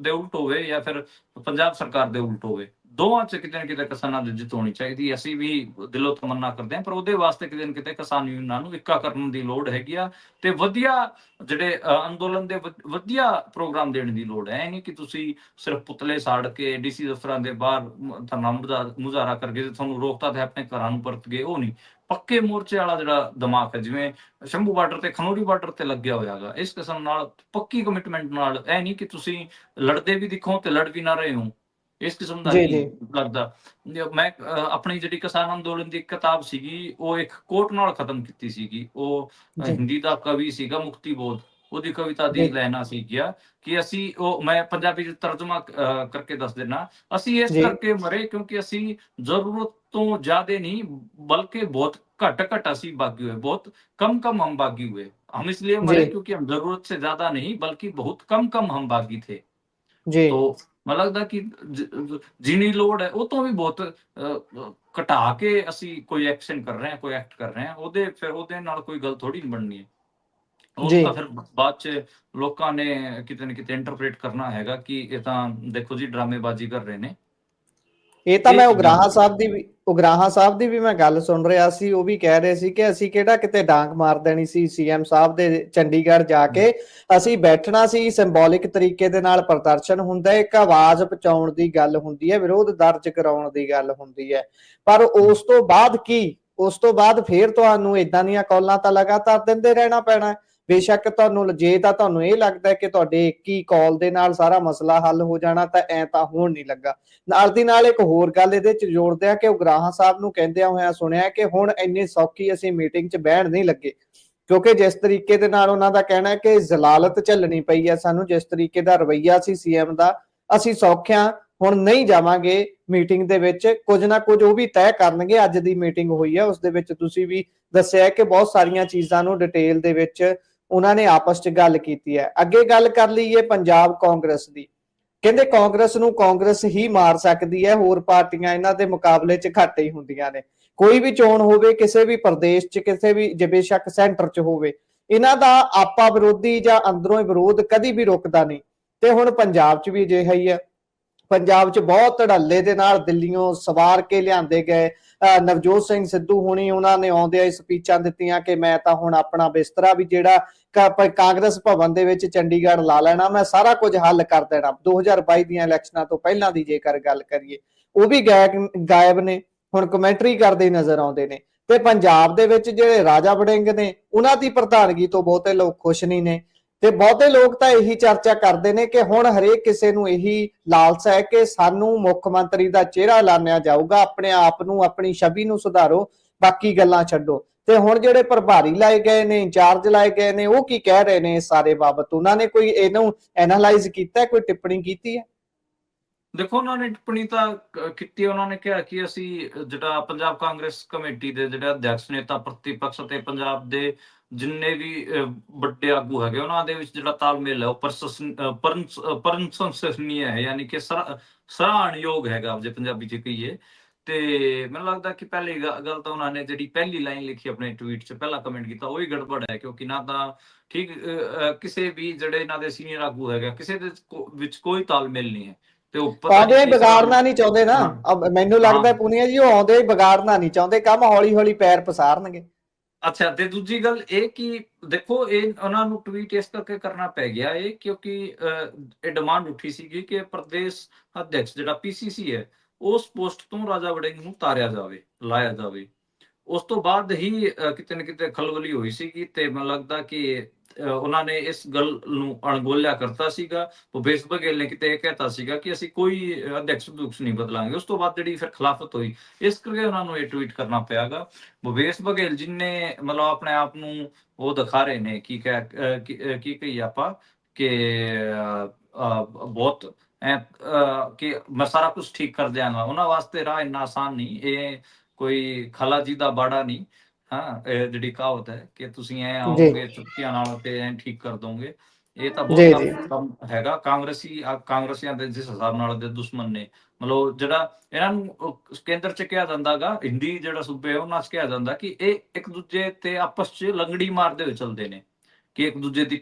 ਹੋਵੇ ਜਾਂ ਫਿਰ ਪੰਜਾਬ ਸਰਕਾਰ ਦੇ ਉਲਟ ਹੋਵੇ, ਦੋਵਾਂ 'ਚ ਕਿਤੇ ਨਾ ਕਿਤੇ ਕਿਸਾਨਾਂ ਦੀ ਜਿੱਤ ਹੋਣੀ ਚਾਹੀਦੀ। ਅਸੀਂ ਵੀ ਦਿਲੋਂ ਤਮੰਨਾ ਕਰਦੇ ਹਾਂ, ਪਰ ਉਹਦੇ ਵਾਸਤੇ ਕਿਤੇ ਨਾ ਕਿਤੇ ਕਿਸਾਨ ਯੂਨੀਅਨਾਂ ਨੂੰ ਇੱਕਾ ਕਰਨ ਦੀ ਲੋੜ ਹੈਗੀ ਆ, ਤੇ ਵਧੀਆ ਜਿਹੜੇ ਅੰਦੋਲਨ ਦੇ ਵਧੀਆ ਪ੍ਰੋਗਰਾਮ ਦੇਣ ਦੀ ਲੋੜ ਹੈ। ਇਹ ਨਹੀਂ ਕਿ ਤੁਸੀਂ ਸਿਰਫ ਪੁਤਲੇ ਸਾੜ ਕੇ ਡੀਸੀ ਦਫ਼ਤਰਾਂ ਦੇ ਬਾਹਰ ਧਰਨਾ ਮੁਜ਼ਾਹਰਾ ਕਰਕੇ ਤੁਹਾਨੂੰ ਰੋਕਤਾ ਤੇ ਆਪਣੇ ਘਰਾਂ ਨੂੰ ਪਰਤ ਗਏ, ਉਹ ਨਹੀਂ। ਪੱਕੇ ਮੋਰਚੇ ਵਾਲਾ ਜਿਹੜਾ ਦਿਮਾਗ ਹੈ, ਜਿਵੇਂ ਸ਼ੰਭੂ ਬਾਰਡਰ ਤੇ ਖਨੌਰੀ ਬਾਰਡਰ ਤੇ ਲੱਗਿਆ ਹੋਇਆਗਾ, ਇਸ ਕਿਸਮ ਨਾਲ ਪੱਕੀ ਕਮਿਟਮੈਂਟ ਨਾਲ, ਇਹ ਨਹੀਂ ਕਿ ਤੁਸੀਂ ਲੜਦੇ ਵੀ ਦਿਖੋ ਤੇ ਲੜ ਵੀ ਨਾ ਰਹੇ ਹੋ, ਇਸ ਕਿਸਮ ਦਾ ਨਹੀਂ ਲੱਗਦਾ। ਮੈਂ ਆਪਣੀ ਜਿਹੜੀ ਕਿਸਾਨ ਅੰਦੋਲਨ ਦੀ ਕਿਤਾਬ ਸੀਗੀ ਉਹ ਇੱਕ ਕੋਟ ਨਾਲ ਖਤਮ ਕੀਤੀ ਸੀਗੀ। ਉਹ ਹਿੰਦੀ ਦਾ ਕਵੀ ਸੀਗਾ ਮੁਕਤੀ ਬੋਧ, ਉਹਦੀ ਕਵਿਤਾ ਦੀ ਲੈਣਾ ਸੀਗੀਆਂ ਕਿ ਅਸੀਂ ਮੈਂ ਪੰਜਾਬੀ ਚ ਤਰਜਮਾ ਕਰਕੇ ਦੱਸ ਦੇਣਾ, ਅਸੀਂ ਇਸ ਕਰਕੇ ਮਰੇ ਕਿਉਂਕਿ ਅਸੀਂ ਜ਼ਰੂਰਤ ਤੋਂ ਜ਼ਿਆਦਾ ਨਹੀਂ बल्कि बहुत घट ਅਸੀਂ बागी हुए, बहुत कम हम बागी हुए। हम इसलिए मरे क्योंकि हम जरूरत से ज्यादा नहीं बल्कि बहुत कम हम बागी थे। तो ਮੈਨੂੰ ਲੱਗਦਾ ਕਿ ਜਿੰਨੀ ਲੋੜ ਹੈ ਉਹ ਤੋਂ ਵੀ ਬਹੁਤ ਘਟਾ ਕੇ ਅਸੀਂ ਕੋਈ ਐਕਸ਼ਨ ਕਰ ਰਹੇ ਹਾਂ, ਕੋਈ ਐਕਟ ਕਰ ਰਹੇ ਹਾਂ, ਉਹਦੇ ਨਾਲ ਕੋਈ ਗੱਲ ਥੋੜੀ ਨਹੀਂ ਬਣਨੀ ਹੈ। ਉਸ ਤਾਂ ਫਿਰ ਬਾਅਦ ਚ ਲੋਕਾਂ ਨੇ ਕਿਤੇ ਨਾ ਕਿਤੇ ਇੰਟਰਪ੍ਰੀਟ ਕਰਨਾ ਹੈਗਾ ਕਿ ਇਹ ਤਾਂ ਦੇਖੋ ਜੀ ਡਰਾਮੇਬਾਜ਼ੀ ਕਰ ਰਹੇ ਨੇ। ਇਹ ਤਾਂ ਮੈਂ ਉਗਰਾਹਾਂ ਸਾਹਿਬ ਦੀ ਵੀ ਮੈਂ ਗੱਲ ਸੁਣ ਰਿਹਾ ਸੀ, ਉਹ ਵੀ ਕਹਿ ਰਹੇ ਸੀ ਕਿ ਅਸੀਂ ਕਿਹੜਾ ਕਿਤੇ ਡਾਂਗ ਮਾਰ ਦੇਣੀ ਸੀ ਸੀਐਮ ਸਾਹਿਬ ਦੇ ਚੰਡੀਗੜ੍ਹ ਜਾ ਕੇ, ਅਸੀਂ ਬੈਠਣਾ ਸੀ, ਸਿੰਬੋਲਿਕ ਤਰੀਕੇ ਦੇ ਨਾਲ ਪ੍ਰਦਰਸ਼ਨ ਹੁੰਦਾ, ਇੱਕ ਆਵਾਜ਼ ਪਹੁੰਚਾਉਣ ਦੀ ਗੱਲ ਹੁੰਦੀ ਹੈ, ਵਿਰੋਧ ਦਰਜ ਕਰਾਉਣ ਦੀ ਗੱਲ ਹੁੰਦੀ ਹੈ। ਪਰ ਉਸ ਤੋਂ ਬਾਅਦ ਫੇਰ ਤੁਹਾਨੂੰ ਏਦਾਂ ਦੀਆਂ ਕਾਲਾਂ ਤਾਂ ਲਗਾਤਾਰ ਦਿੰਦੇ ਰਹਿਣਾ ਪੈਣਾ। ਬੇਸ਼ੱਕ ਜੇ ਤਾਂ ਤੁਹਾਨੂੰ ਇਹ ਲੱਗਦਾ ਕਿ ਤੁਹਾਡੇ ਇੱਕ ਹੀ ਕਾਲ ਦੇ ਨਾਲ ਸਾਰਾ ਮਸਲਾ ਹੱਲ ਹੋ ਜਾਣਾ, ਤਾਂ ਐ ਤਾਂ ਹੋਣ ਨਹੀਂ ਲੱਗਾ। ਨਾਲ ਦੀ ਨਾਲ ਇੱਕ ਹੋਰ ਗੱਲ ਇਹਦੇ ਚ ਜੋੜਦੇ ਆ ਕਿ ਉਗਰਾਹਾਂ ਸਾਹਿਬ ਨੂੰ ਕਹਿੰਦਿਆਂ ਹੋਇਆਂ ਸੁਣਿਆ ਕਿ ਹੁਣ ਇੰਨੀ ਸੌਖੀ ਅਸੀਂ ਮੀਟਿੰਗ ਚ ਬਹਿਣ ਨਹੀਂ ਲੱਗੇ, ਕਿਉਂਕਿ ਜਿਸ ਤਰੀਕੇ ਦੇ ਨਾਲ ਉਹਨਾਂ ਦਾ ਕਹਿਣਾ ਹੈ ਕਿ ਜ਼ਲਾਲਤ ਝੱਲਣੀ ਪਈ ਹੈ ਸਾਨੂੰ, ਜਿਸ ਤਰੀਕੇ ਦਾ ਰਵੱਈਆ ਸੀ ਸੀਐਮ ਦਾ, ਅਸੀਂ ਸੌਖਿਆਂ ਹੁਣ ਨਹੀਂ ਜਾਵਾਂਗੇ ਮੀਟਿੰਗ ਦੇ ਵਿੱਚ, ਕੁਝ ਨਾ ਕੁਝ ਉਹ ਵੀ ਤੈਅ ਕਰਨਗੇ। ਅੱਜ ਦੀ ਮੀਟਿੰਗ ਹੋਈ ਹੈ ਉਸ ਦੇ ਵਿੱਚ ਤੁਸੀਂ ਵੀ ਦੱਸਿਆ ਕਿ ਬਹੁਤ ਸਾਰੀਆਂ ਚੀਜ਼ਾਂ ਨੂੰ ਡਿਟੇਲ ਦੇ ਵਿੱਚ ਉਹਨਾਂ ਨੇ ਆਪਸ 'ਚ ਗੱਲ ਕੀਤੀ ਹੈ। ਅੱਗੇ ਗੱਲ ਕਰ ਲਈਏ ਪੰਜਾਬ ਕਾਂਗਰਸ ਦੀ। ਕਹਿੰਦੇ ਕਾਂਗਰਸ ਨੂੰ ਕਾਂਗਰਸ ਹੀ ਮਾਰ ਸਕਦੀ ਹੈ, ਹੋਰ ਪਾਰਟੀਆਂ ਇਹਨਾਂ ਦੇ ਮੁਕਾਬਲੇ 'ਚ ਘੱਟ ਹੀ ਹੁੰਦੀਆਂ ਨੇ। ਕੋਈ ਵੀ ਚੋਣ ਹੋਵੇ ਕਿਸੇ ਵੀ ਪ੍ਰਦੇਸ਼ 'ਚ, ਕਿਸੇ ਵੀ ਬੇਸ਼ੱਕ ਸੈਂਟਰ 'ਚ ਹੋਵੇ, ਇਹਨਾਂ ਦਾ ਆਪਾ ਵਿਰੋਧੀ ਜਾਂ ਅੰਦਰੋਂ ਵਿਰੋਧ ਕਦੀ ਵੀ ਰੁਕਦਾ ਨਹੀਂ। ਤੇ ਹੁਣ ਪੰਜਾਬ 'ਚ ਵੀ ਅਜਿਹਾ ਹੀ ਹੈ। ਪੰਜਾਬ 'ਚ ਬਹੁਤ ਧੜੱਲੇ ਦੇ ਨਾਲ ਦਿੱਲੀੋਂ ਸਵਾਰ ਕੇ ਲਿਆਂਦੇ ਗਏ ਨਵਜੋਤ ਸਿੰਘ ਸਿੱਧੂ ਹੁਣੀ, ਉਹਨਾਂ ਨੇ ਆਉਂਦਿਆਂ ਸਪੀਚਾਂ ਦਿੱਤੀਆਂ ਕਿ ਮੈਂ ਤਾਂ ਹੁਣ ਆਪਣਾ ਬਿਸਤਰਾ ਵੀ ਜਿਹੜਾ ਕਾਂਗਰਸ ਭਵਨ ਦੇ ਵਿੱਚ ਚੰਡੀਗੜ੍ਹ ਲਾ ਲੈਣਾ, ਮੈਂ ਸਾਰਾ ਕੁਝ ਹੱਲ ਕਰ ਦੇਣਾ। 2022 ਦੀਆਂ ਇਲੈਕਸ਼ਨਾਂ ਤੋਂ ਪਹਿਲਾਂ ਦੀ ਜੇਕਰ ਗੱਲ ਕਰੀਏ, ਉਹ ਵੀ ਗਾਇਬ ਨੇ, ਹੁਣ ਕਮੈਂਟਰੀ ਕਰਦੇ ਨਜ਼ਰ ਆਉਂਦੇ ਨੇ। ਤੇ ਪੰਜਾਬ ਦੇ ਵਿੱਚ ਜਿਹੜੇ ਰਾਜਾ ਵੜਿੰਗ ਨੇ, ਉਹਨਾਂ ਦੀ ਪ੍ਰਧਾਨਗੀ ਤੋਂ ਬਹੁਤੇ ਲੋਕ ਖੁਸ਼ ਨਹੀਂ ਨੇ। ਤੇ ਬਹੁਤੇ ਲੋਕ ਤਾਂ ਇਹੀ ਚਰਚਾ ਕਰਦੇ ਨੇ ਕਿ ਹੁਣ ਹਰੇਕ ਕਿਸੇ ਨੂੰ ਇਹੀ ਲਾਲਸਾ ਹੈ ਕਿ ਸਾਨੂੰ ਮੁੱਖ ਮੰਤਰੀ ਦਾ ਚਿਹਰਾ ਲਾਣਿਆ ਜਾਊਗਾ, ਆਪਣੇ ਆਪ ਨੂੰ, ਆਪਣੀ ਛਵੀ ਨੂੰ ਸੁਧਾਰੋ, ਬਾਕੀ ਗੱਲਾਂ ਛੱਡੋ। ਤੇ ਹੁਣ ਜਿਹੜੇ ਪ੍ਰਭਾਰੀ ਲਾਏ ਗਏ ਨੇ, ਇੰਚਾਰਜ ਲਾਏ ਗਏ ਨੇ, ਉਹ ਕੀ ਕਹਿ ਰਹੇ ਨੇ ਇਸ ਸਾਰੇ ਬਾਬਤ? ਉਹਨਾਂ ਨੇ ਕੋਈ ਇਹਨੂੰ ਐਨਾਲਾਈਜ਼ ਕੀਤਾ, ਕੋਈ ਟਿੱਪਣੀ ਕੀਤੀ ਹੈ? ਦੇਖੋ, ਉਹਨਾਂ ਨੇ ਟਿੱਪਣੀ ਤਾਂ ਕੀਤੀ। ਉਹਨਾਂ ਨੇ ਕਿਹਾ ਕਿ ਅਸੀਂ ਜਿਹੜਾ ਪੰਜਾਬ ਕਾਂਗਰਸ ਕਮੇਟੀ ਦੇ ਜਿਹੜੇ ਅਧਿਆਕਸ਼, ਨੇਤਾ ਪ੍ਰਤੀਪਕਸ਼ ਅਤੇ ਪੰਜਾਬ ਦੇ ਜਿੰਨੇ ਵੀ ਵੱਡੇ ਆਗੂ ਹੈਗੇ, ਉਹਨਾਂ ਦੇ ਵਿੱਚ ਜਿਹੜਾ ਤਾਲਮੇਲ ਹੈ ਉਹ ਪ੍ਰਸ਼ੰਸਨੀय ਹੈ, ਯਾਨੀ ਕਿ ਸਰਾਹਣਯੋਗ ਹੈਗਾ ਜੇ ਪੰਜਾਬੀ 'ਚ ਕਹੀਏ। ਤੇ ਮੈਨੂੰ ਲੱਗਦਾ ਕਿ ਪਹਿਲੀ ਗੱਲ ਤਾਂ ਉਹਨਾਂ ਨੇ ਜਿਹੜੀ ਪਹਿਲੀ ਲਾਈਨ ਲਿਖੀ ਆਪਣੇ ਟਵੀਟ 'ਚ, ਪਹਿਲਾ ਕਮੈਂਟ ਕੀਤਾ, ਉਹ ਹੀ ਗੜਬੜ ਹੈ। ਕਿਉਂਕਿ ਨਾ ਤਾਂ ਠੀਕ ਕਿਸੇ ਵੀ ਜਿਹੜੇ ਇਹਨਾਂ ਦੇ ਸੀਨੀਅਰ ਆਗੂ ਹੈਗਾ, ਕਿਸੇ ਦੇ ਵਿੱਚ ਕੋਈ ਤਾਲਮੇਲ ਨਹੀਂ ਹੈ। ਤੇ ਉੱਪਰ ਆਉਂਦੇ ਹੀ ਵਿਗਾੜਨਾ ਨਹੀਂ ਚਾਹੁੰਦੇ ਨਾ। ਮੈਨੂੰ ਲੱਗਦਾ ਪੁਨੀਆ ਜੀ ਉਹ ਆਉਂਦੇ ਹੀ ਵਿਗਾੜਨਾ ਨਹੀਂ ਚਾਹੁੰਦੇ, ਕੰਮ ਹੌਲੀ ਹੌਲੀ ਪੈਰ ਪਸਾਰਨਗੇ। ਅੱਛਾ, ਤੇ ਦੂਜੀ ਗੱਲ ਇਹ ਕਿ ਦੇਖੋ, ਇਹ ਉਹਨਾਂ ਨੂੰ ਟਵੀਟ ਇਸ ਕਰਕੇ ਕਰਨਾ ਪੈ ਗਿਆ ਇਹ ਕਿਉਂਕਿ ਇਹ ਡਿਮਾਂਡ ਉੱਠੀ ਸੀਗੀ ਕਿ ਪ੍ਰਦੇਸ਼ ਅਧਿਕਸ਼ ਜਿਹੜਾ ਪੀਸੀਸੀ ਹੈ, ਉਸ ਪੋਸਟ ਤੋਂ ਰਾਜਾ ਵੜਿੰਗ ਨੂੰ ਤਾਰਿਆ ਜਾਵੇ, ਲਾਇਆ ਜਾਵੇ। ਉਸ ਤੋਂ ਬਾਅਦ ਹੀ ਕਿਤੇ ਨਾ ਕਿਤੇ ਖਲਬਲੀ ਹੋਈ ਸੀਗੀ। ਤੇ ਮੈਨੂੰ ਲੱਗਦਾ ਕਿ ਉਹਨਾਂ ਨੇ ਇਸ ਗੱਲ ਨੂੰ ਅਣਗੌਲਿਆ ਕਰਤਾ ਸੀਗਾ। ਭੁਪੇਸ਼ ਬਘੇਲ ਨੇ ਕਿਤੇ ਇਹ ਕਹਿਤਾ ਸੀਗਾ ਕਿ ਅਸੀਂ ਕੋਈ ਅਧਿਕਸ਼ ਨਹੀਂ ਬਦਲਾਂਗੇ। ਉਸ ਤੋਂ ਬਾਅਦ ਜਿਹੜੀ ਫਿਰ ਖਿਲਾਫਤ ਹੋਈ, ਇਸ ਕਰਕੇ ਉਹਨਾਂ ਨੂੰ ਇਹ ਟਵੀਟ ਕਰਨਾ ਪਿਆਗਾ। ਭੁਪੇਸ਼ ਬਘੇਲ ਜਿੰਨੇ ਮਤਲਬ ਆਪਣੇ ਆਪ ਨੂੰ ਉਹ ਦਿਖਾ ਰਹੇ ਨੇ ਕੀ ਕਹੀਏ ਆਪਾਂ ਕਿ ਬਹੁਤ ਕਿ ਮੈਂ ਸਾਰਾ ਕੁਝ ਠੀਕ ਕਰ ਦਿਆਂਗਾ। ਉਹਨਾਂ ਵਾਸਤੇ ਰਾਹ ਇੰਨਾ ਆਸਾਨ ਨਹੀਂ, ਇਹ ਕੋਈ ਖਲਾ ਜੀ ਦਾ ਬਾੜਾ ਨਹੀਂ। ਹਾਂ, ਇਹ ਜਿਹੜੀ ਕਹਾਵਤ ਹੈ ਕਿ ਤੁਸੀਂ ਐ ਆਓਗੇ ਚੁਟਕੀਆਂ ਨਾਲ ਤੇ ਐ ਠੀਕ ਕਰ ਦੋਗੇ, ਇਹ ਤਾਂ ਬਹੁਤ ਕੰਮ ਹੈਗਾ। ਕਾਂਗਰਸੀਆਂ ਦੇ ਜਿਸ ਹਿਸਾਬ ਨਾਲ ਦੇ ਦੁਸ਼ਮਣ ਨੇ, ਮਤਲਬ ਜਿਹੜਾ ਇਹਨਾਂ ਨੂੰ ਕੇਂਦਰ 'ਚ ਕਿਹਾ ਜਾਂਦਾਗਾ, ਹਿੰਦੀ ਜਿਹੜਾ ਸੂਬੇ ਉਹਨਾਂ 'ਚ ਕਿਹਾ ਜਾਂਦਾ ਕਿ ਇਹ ਇੱਕ ਦੂਜੇ ਤੇ ਆਪਸ 'ਚ ਲੰਗੜੀ ਮਾਰਦੇ ਹੋਏ ਚੱਲਦੇ ਨੇ, ਕਿ ਇੱਕ ਦੂਜੇ ਦੀ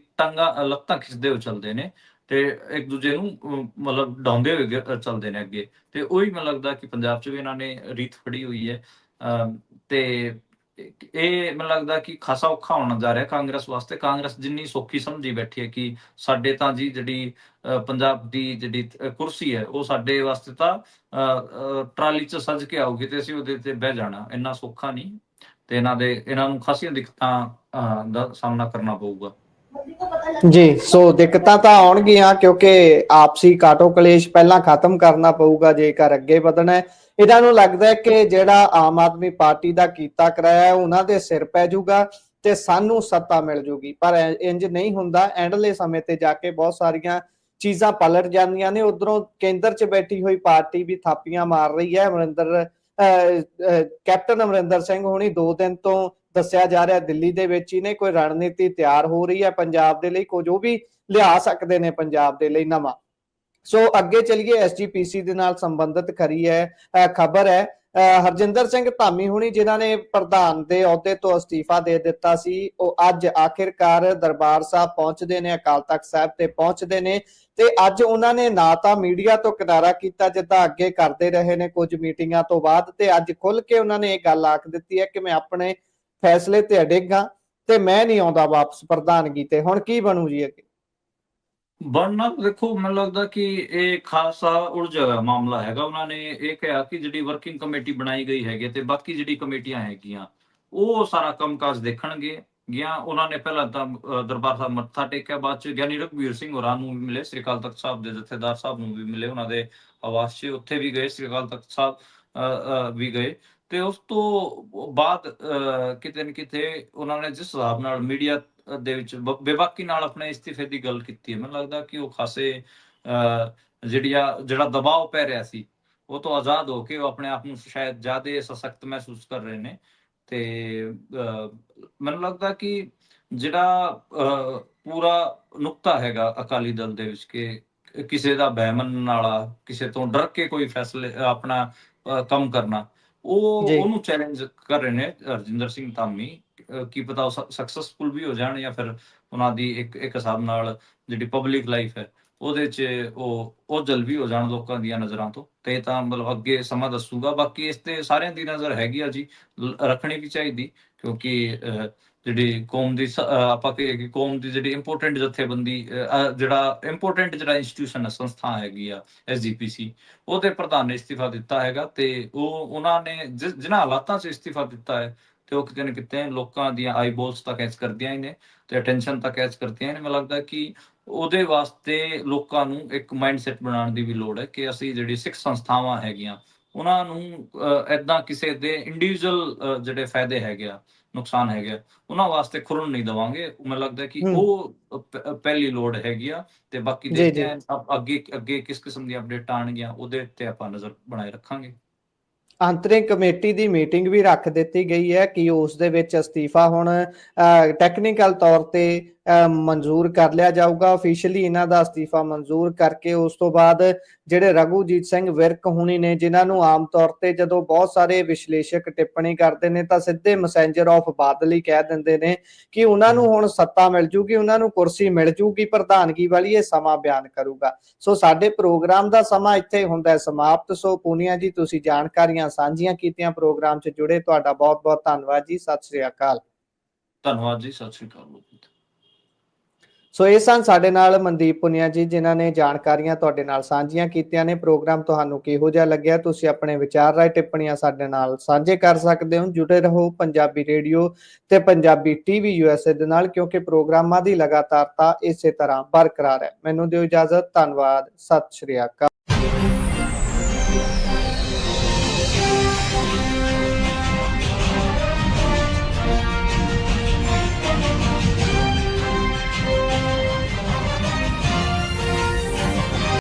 ਲੱਤਾਂ ਖਿੱਚਦੇ ਹੋਏ ਚੱਲਦੇ ਨੇ ਤੇ ਇੱਕ ਦੂਜੇ ਨੂੰ ਮਤਲਬ ਡਾਉਂਦੇ ਹੋਏ ਚੱਲਦੇ ਨੇ ਅੱਗੇ। ਤੇ ਉਹੀ ਮੈਨੂੰ ਲੱਗਦਾ ਕਿ ਪੰਜਾਬ 'ਚ ਵੀ ਇਹਨਾਂ ਨੇ ਰੀਤ ਫੜੀ ਹੋਈ ਹੈ। ਤੇ ਇਹ ਮੈਨੂੰ ਲੱਗਦਾ ਕਿ ਖਾਸਾ ਔਖਾ ਹੋਣਾ ਜਾ ਰਿਹਾ ਕਾਂਗਰਸ ਵਾਸਤੇ। ਕਾਂਗਰਸ ਜਿੰਨੀ ਸੌਖੀ ਸਮਝੀ ਬੈਠੀ ਹੈ ਕਿ ਸਾਡੇ ਤਾਂ ਜੀ ਜਿਹੜੀ ਪੰਜਾਬ ਦੀ ਜਿਹੜੀ ਕੁਰਸੀ ਹੈ ਉਹ ਸਾਡੇ ਵਾਸਤੇ ਤਾਂ ਟਰਾਲੀ 'ਚ ਸੱਜ ਕੇ ਆਊਗੀ ਤੇ ਅਸੀਂ ਉਹਦੇ ਤੇ ਬਹਿ ਜਾਣਾ, ਇੰਨਾ ਸੌਖਾ ਨਹੀਂ। ਤੇ ਇਹਨਾਂ ਨੂੰ ਖਾਸੀਆਂ ਦਿੱਕਤਾਂ ਦਾ ਸਾਹਮਣਾ ਕਰਨਾ ਪਊਗਾ ਜੀ। ਸੋ ਦਿੱਕਤਾਂ ਤਾਂ ਆਉਣਗੀਆਂ ਕਿਉਂਕਿ ਆਪਸੀ ਕਾਟੋ ਕਲੇਸ਼ ਪਹਿਲਾਂ ਖਤਮ ਕਰਨਾ ਪਊਗਾ ਜੇਕਰ ਅੱਗੇ ਵਧਣਾ ਹੈ। ਇਹਨਾਂ ਨੂੰ ਲੱਗਦਾ ਹੈ ਕਿ ਜਿਹੜਾ ਆਮ ਆਦਮੀ ਪਾਰਟੀ ਦਾ ਕੀਤਾ ਕਰਾਇਆ ਉਹਨਾਂ ਦੇ ਸਿਰ ਪੈ ਜਾਊਗਾ ਤੇ ਸਾਨੂੰ ਸੱਤਾ ਮਿਲ ਜੂਗੀ, ਪਰ ਇੰਜ ਨਹੀਂ ਹੁੰਦਾ। ਐਂਡਲੇ ਸਮੇਂ ਤੇ ਜਾ ਕੇ ਬਹੁਤ ਸਾਰੀਆਂ ਚੀਜ਼ਾਂ ਪਲਟ ਜਾਂਦੀਆਂ ਨੇ। ਉਧਰੋਂ ਕੇਂਦਰ 'ਚ ਬੈਠੀ ਹੋਈ ਪਾਰਟੀ ਵੀ ਥਾਪੀਆਂ ਮਾਰ ਰਹੀ ਹੈ। ਕੈਪਟਨ ਅਮਰਿੰਦਰ ਸਿੰਘ ਹੁਣੀ 2 ਦਿਨ ਤੋਂ ਦੱਸਿਆ ਜਾ ਰਿਹਾ ਦਿੱਲੀ ਦੇ ਵਿੱਚ ਹੀ ਨੇ, ਕੋਈ ਰਣਨੀਤੀ ਤਿਆਰ ਹੋ ਰਹੀ ਹੈ ਪੰਜਾਬ ਦੇ ਲਈ, ਕੁਝ ਉਹ ਵੀ ਲਿਆ ਸਕਦੇ ਨੇ ਪੰਜਾਬ ਦੇ ਲਈ ਨਵਾਂ। ਸੋ ਅੱਗੇ ਚਲੀਏ, ਐਸਜੀਪੀਸੀ ਦੇ ਨਾਲ ਸੰਬੰਧਿਤ ਖਬਰ ਹੈ। ਹਰਜਿੰਦਰ ਸਿੰਘ ਧਾਮੀ ਹੁਣੀ ਜਿਨ੍ਹਾਂ ਨੇ ਪ੍ਰਧਾਨ ਦੇ ਅਹੁਦੇ ਤੋਂ ਅਸਤੀਫਾ ਦੇ ਦਿੱਤਾ ਸੀ, ਉਹ ਅੱਜ ਆਖਿਰਕਾਰ ਦਰਬਾਰ ਸਾਹਿਬ ਪਹੁੰਚਦੇ ਨੇ, ਅਕਾਲ ਤਖਤ ਸਾਹਿਬ ਤੇ ਪਹੁੰਚਦੇ ਨੇ। ਤੇ ਅੱਜ ਉਹਨਾਂ ਨੇ ਨਾ ਤਾਂ ਮੀਡੀਆ ਤੋਂ ਕਿਨਾਰਾ ਕੀਤਾ ਜਿੱਦਾਂ ਅੱਗੇ ਕਰਦੇ ਰਹੇ ਨੇ ਕੁਝ ਮੀਟਿੰਗਾਂ ਤੋਂ ਬਾਅਦ, ਤੇ ਅੱਜ ਖੁੱਲ ਕੇ ਉਹਨਾਂ ਨੇ ਇਹ ਗੱਲ ਆਖ ਦਿੱਤੀ ਹੈ ਕਿ ਮੈਂ ਆਪਣੇ ਫੈਸਲੇ ਤੇ ਅਡਿੱਗ ਹਾਂ ਤੇ ਮੈਂ ਨਹੀਂ ਆਉਂਦਾ ਵਾਪਸ ਪ੍ਰਧਾਨਗੀ ਤੇ। ਹੁਣ ਕੀ ਬਣੂ ਜੀ ਅੱਗੇ? ਬਣਨਾ ਦੇਖੋ, ਮੈਨੂੰ ਲੱਗਦਾ ਕਿ ਇਹ ਖਾਸਾ ਉਲਝਿਆ ਹੋਇਆ ਮਾਮਲਾ ਹੈਗਾ। ਉਹਨਾਂ ਨੇ ਇਹ ਕਿਹਾ ਕਿ ਜਿਹੜੀ ਵਰਕਿੰਗ ਕਮੇਟੀ ਬਣਾਈ ਗਈ ਹੈਗੀ ਤੇ ਬਾਕੀ ਜਿਹੜੀ ਕਮੇਟੀਆਂ ਹੈਗੀਆਂ ਉਹ ਸਾਰਾ ਕੰਮਕਾਜ ਦੇਖਣਗੇ ਗਿਆ। ਉਹਨਾਂ ਨੇ ਪਹਿਲਾਂ ਤਾਂ ਦਰਬਾਰ ਸਾਹਿਬ ਮੱਥਾ ਟੇਕਿਆ, ਬਾਅਦ ਚ ਗਿਆਨੀ ਰਘਬੀਰ ਸਿੰਘ ਹੋਰਾਂ ਨੂੰ ਵੀ ਮਿਲੇ, ਸ੍ਰੀ ਅਕਾਲ ਤਖਤ ਸਾਹਿਬ ਦੇ ਜਥੇਦਾਰ ਸਾਹਿਬ ਨੂੰ ਵੀ ਮਿਲੇ, ਉਹਨਾਂ ਦੇ ਆਵਾਸ 'ਚ ਉੱਥੇ ਵੀ ਗਏ, ਸ੍ਰੀ ਅਕਾਲ ਤਖਤ ਸਾਹਿਬ ਵੀ ਗਏ। ਤੇ ਉਸ ਤੋਂ ਬਾਅਦ ਕਿਤੇ ਨਾ ਕਿਤੇ ਉਹਨਾਂ ਨੇ ਜਿਸ ਹਿਸਾਬ ਨਾਲ ਮੀਡੀਆ ਦੇ ਵਿੱਚ ਬੇਬਾਕੀ ਨਾਲ ਆਪਣੇ ਇਸਤੀਫੇ ਦੀ ਗੱਲ ਕੀਤੀ ਹੈ, ਮੈਨੂੰ ਲੱਗਦਾ ਕਿ ਉਹ ਖਾਸੇ ਜਿਹੜਾ ਦਬਾਅ ਪੈ ਰਿਹਾ ਸੀ ਉਹ ਤੋਂ ਆਜ਼ਾਦ ਹੋ ਕੇ ਉਹ ਆਪਣੇ ਆਪ ਨੂੰ ਸ਼ਾਇਦ ਜ਼ਿਆਦਾ ਸਸ਼ਕਤ ਮਹਿਸੂਸ ਕਰ ਰਹੇ ਨੇ। ਤੇ ਮੈਨੂੰ ਲੱਗਦਾ ਕਿ ਜਿਹੜਾ ਪੂਰਾ ਨੁਕਤਾ ਹੈਗਾ ਅਕਾਲੀ ਦਲ ਦੇ ਵਿੱਚ ਕਿ ਕਿਸੇ ਦਾ ਵਹਿ ਮੰਨਣ ਵਾਲਾ, ਕਿਸੇ ਤੋਂ ਡਰ ਕੇ ਕੋਈ ਫੈਸਲੇ ਆਪਣਾ ਕੰਮ ਕਰਨਾ, ਉਹਨੂੰ ਚੈਲੰਜ ਕਰ ਰਹੇ ਨੇ ਰਜਿੰਦਰ ਸਿੰਘ ਧਾਮੀ। ਕੀ ਪਤਾ ਉਹ ਸਕਸੈਸਫੁਲ ਵੀ ਹੋ ਜਾਣ ਜਾਂ ਫਿਰ ਉਹਨਾਂ ਦੀ ਇੱਕ ਹਿਸਾਬ ਨਾਲ ਜਿਹੜੀ ਪਬਲਿਕ ਲਾਈਫ ਹੈ ਉਹਦੇ 'ਚ ਉਹ ਜਲ ਵੀ ਹੋ ਜਾਣ ਲੋਕਾਂ ਦੀਆਂ ਨਜ਼ਰਾਂ ਤੋਂ। ਤੇ ਤਾਂ ਮਤਲਬ ਅੱਗੇ ਸਮਾਂ ਦੱਸੂਗਾ। ਬਾਕੀ ਇਸ ਤੇ ਸਾਰਿਆਂ ਦੀ ਨਜ਼ਰ ਹੈਗੀ ਆ ਜੀ, ਰੱਖਣੀ ਵੀ ਚਾਹੀਦੀ, ਕਿਉਂਕਿ ਜਿਹੜੀ ਕੌਮ ਦੀ ਆਪਾਂ ਕਹੀਏ ਕਿ ਕੌਮ ਦੀ ਜਿਹੜੀ ਇੰਪੋਰਟੈਂਟ ਜਥੇਬੰਦੀ ਜਿਹੜਾ ਇੰਪੋਰਟੈਂਟ ਜਿਹੜਾ ਇੰਸਟੀਟਿਊਸ਼ਨ ਸੰਸਥਾ ਹੈਗੀ ਆ SGPC, ਉਹਦੇ ਪ੍ਰਧਾਨ ਨੇ ਇਸਤੀਫਾ ਦਿੱਤਾ ਹੈਗਾ। ਤੇ ਉਹਨਾਂ ਨੇ ਜਿਨ੍ਹਾਂ ਹਾਲਾਤਾਂ 'ਚ ਇਸਤੀਫਾ ਦਿੱਤਾ ਹੈ ਤੇ ਉਹ ਕਿਤੇ ਨਾ ਕਿਤੇ ਲੋਕਾਂ ਦੀਆਂ ਆਈਬੋਲਸ ਤਾਂ ਕੈਚ ਕਰਦੀਆਂ ਹੀ ਨੇ ਤੇ ਅਟੈਂਸ਼ਨ ਤਾਂ ਕੈਚ ਕਰਦੀਆਂ ਨੇ। ਮੈਨੂੰ ਲੱਗਦਾ ਕਿ ਉਹਦੇ ਵਾਸਤੇ ਲੋਕਾਂ ਨੂੰ ਇੱਕ ਮਾਈਂਡਸੈਟ ਬਣਾਉਣ ਦੀ ਵੀ ਲੋੜ ਹੈ ਕਿ ਅਸੀਂ ਜਿਹੜੀ ਸਿੱਖ ਸੰਸਥਾਵਾਂ ਹੈਗੀਆਂ ਉਹਨਾਂ ਨੂੰ ਏਦਾਂ ਕਿਸੇ ਦੇ ਇੰਡੀਵਿਜੂਅਲ ਜਿਹੜੇ ਫਾਇਦੇ ਹੈਗੇ ਆ, ਨੁਕਸਾਨ ਹੈਗੇ ਆ, ਉਹਨਾਂ ਵਾਸਤੇ ਖੁਰਨ ਨਹੀਂ ਦੇਵਾਂਗੇ। ਮੈਨੂੰ ਲੱਗਦਾ ਕਿ ਉਹ ਪਹਿਲੀ ਲੋੜ ਹੈਗੀ ਆ। ਤੇ ਬਾਕੀ ਦੇਖਦੇ ਹਾਂ ਅੱਗੇ ਕਿਸ ਕਿਸਮ ਦੀਆਂ ਅਪਡੇਟਾਂ ਆਉਣਗੀਆਂ, ਉਹਦੇ ਉੱਤੇ ਆਪਾਂ ਨਜ਼ਰ ਬਣਾਏ ਰੱਖਾਂਗੇ। ਅੰਤਰਿਮ ਕਮੇਟੀ ਦੀ ਮੀਟਿੰਗ ਵੀ ਰੱਖ ਦਿੱਤੀ ਗਈ ਹੈ ਕਿ ਉਸ ਦੇ ਵਿੱਚ ਅਸਤੀਫਾ ਹੁਣ ਟੈਕਨੀਕਲ ਤੌਰ ਤੇ ਮਨਜ਼ੂਰ ਕਰ ਲਿਆ ਜਾਊਗਾ। ਆਫੀਸ਼ੀਅਲੀ ਇਹਨਾਂ ਦਾ ਅਸਤੀਫਾ ਮਨਜ਼ੂਰ ਕਰਕੇ ਉਸ ਤੋਂ ਬਾਅਦ ਜਿਹੜੇ ਰਘੂਜੀਤ ਸਿੰਘ ਵਿਰਕ ਹੁਣੀ ਨੇ, ਜਿਨ੍ਹਾਂ ਨੂੰ ਆਮ ਤੌਰ ਤੇ ਜਦੋਂ ਬਹੁਤ ਸਾਰੇ ਵਿਸ਼ਲੇਸ਼ਕ ਟਿੱਪਣੀ ਕਰਦੇ ਨੇ ਤਾਂ ਸਿੱਧੇ ਮੈਸੇਂਜਰ ਆਫ ਬਾਦਲ ਹੀ ਕਹਿ ਦਿੰਦੇ ਨੇ ਕਿ ਉਹਨਾਂ ਨੂੰ ਹੁਣ ਸੱਤਾ ਮਿਲ ਜੂਗੀ, ਉਹਨਾਂ ਨੂੰ ਕੁਰਸੀ ਮਿਲ ਜੂਗੀ ਪ੍ਰਧਾਨਗੀ ਵਾਲੀ, ਇਹ ਸਮਾਂ ਬਿਆਨ ਕਰੂਗਾ। ਸੋ ਸਾਡੇ ਪ੍ਰੋਗਰਾਮ ਦਾ ਸਮਾਂ ਇੱਥੇ ਹੁੰਦਾ ਹੈ ਸਮਾਪਤ। ਸੋ ਪੂਨੀਆ ਜੀ, ਤੁਸੀਂ ਜਾਣਕਾਰੀਆਂ ਸਾਂਝੀਆਂ ਕੀਤੀਆਂ, ਪ੍ਰੋਗਰਾਮ 'ਚ ਜੁੜੇ, ਤੁਹਾਡਾ ਬਹੁਤ ਬਹੁਤ ਧੰਨਵਾਦ ਜੀ। ਸਤਿ ਸ੍ਰੀ ਅਕਾਲ। ਧੰਨਵਾਦ ਜੀ, ਸਤਿ ਸ੍ਰੀ ਅਕਾਲ। ਸੋ ਇਹ ਸਨ ਸਾਡੇ ਨਾਲ ਮਨਦੀਪ ਪੁਨੀਆ ਜੀ, ਜਿਨ੍ਹਾਂ ਨੇ ਜਾਣਕਾਰੀਆਂ ਤੁਹਾਡੇ ਨਾਲ ਸਾਂਝੀਆਂ ਕੀਤੀਆਂ ਨੇ। ਪ੍ਰੋਗਰਾਮ ਤੁਹਾਨੂੰ ਕਿਹੋ ਜਿਹਾ ਲੱਗਿਆ, ਤੁਸੀਂ ਆਪਣੇ ਵਿਚਾਰ ਰਾਏ ਟਿੱਪਣੀਆਂ ਸਾਡੇ ਨਾਲ ਸਾਂਝੇ ਕਰ ਸਕਦੇ ਹੋ। ਜੁੜੇ ਰਹੋ ਪੰਜਾਬੀ ਰੇਡੀਓ ਤੇ ਪੰਜਾਬੀ TV USA ਦੇ ਨਾਲ, ਕਿਉਂਕਿ ਪ੍ਰੋਗਰਾਮਾਂ ਦੀ ਲਗਾਤਾਰਤਾ ਇਸੇ ਤਰ੍ਹਾਂ ਬਰਕਰਾਰ ਹੈ। ਮੈਨੂੰ ਦਿਓ ਇਜਾਜ਼ਤ। ਧੰਨਵਾਦ। ਸਤਿ ਸ਼੍ਰੀ ਅਕਾਲ।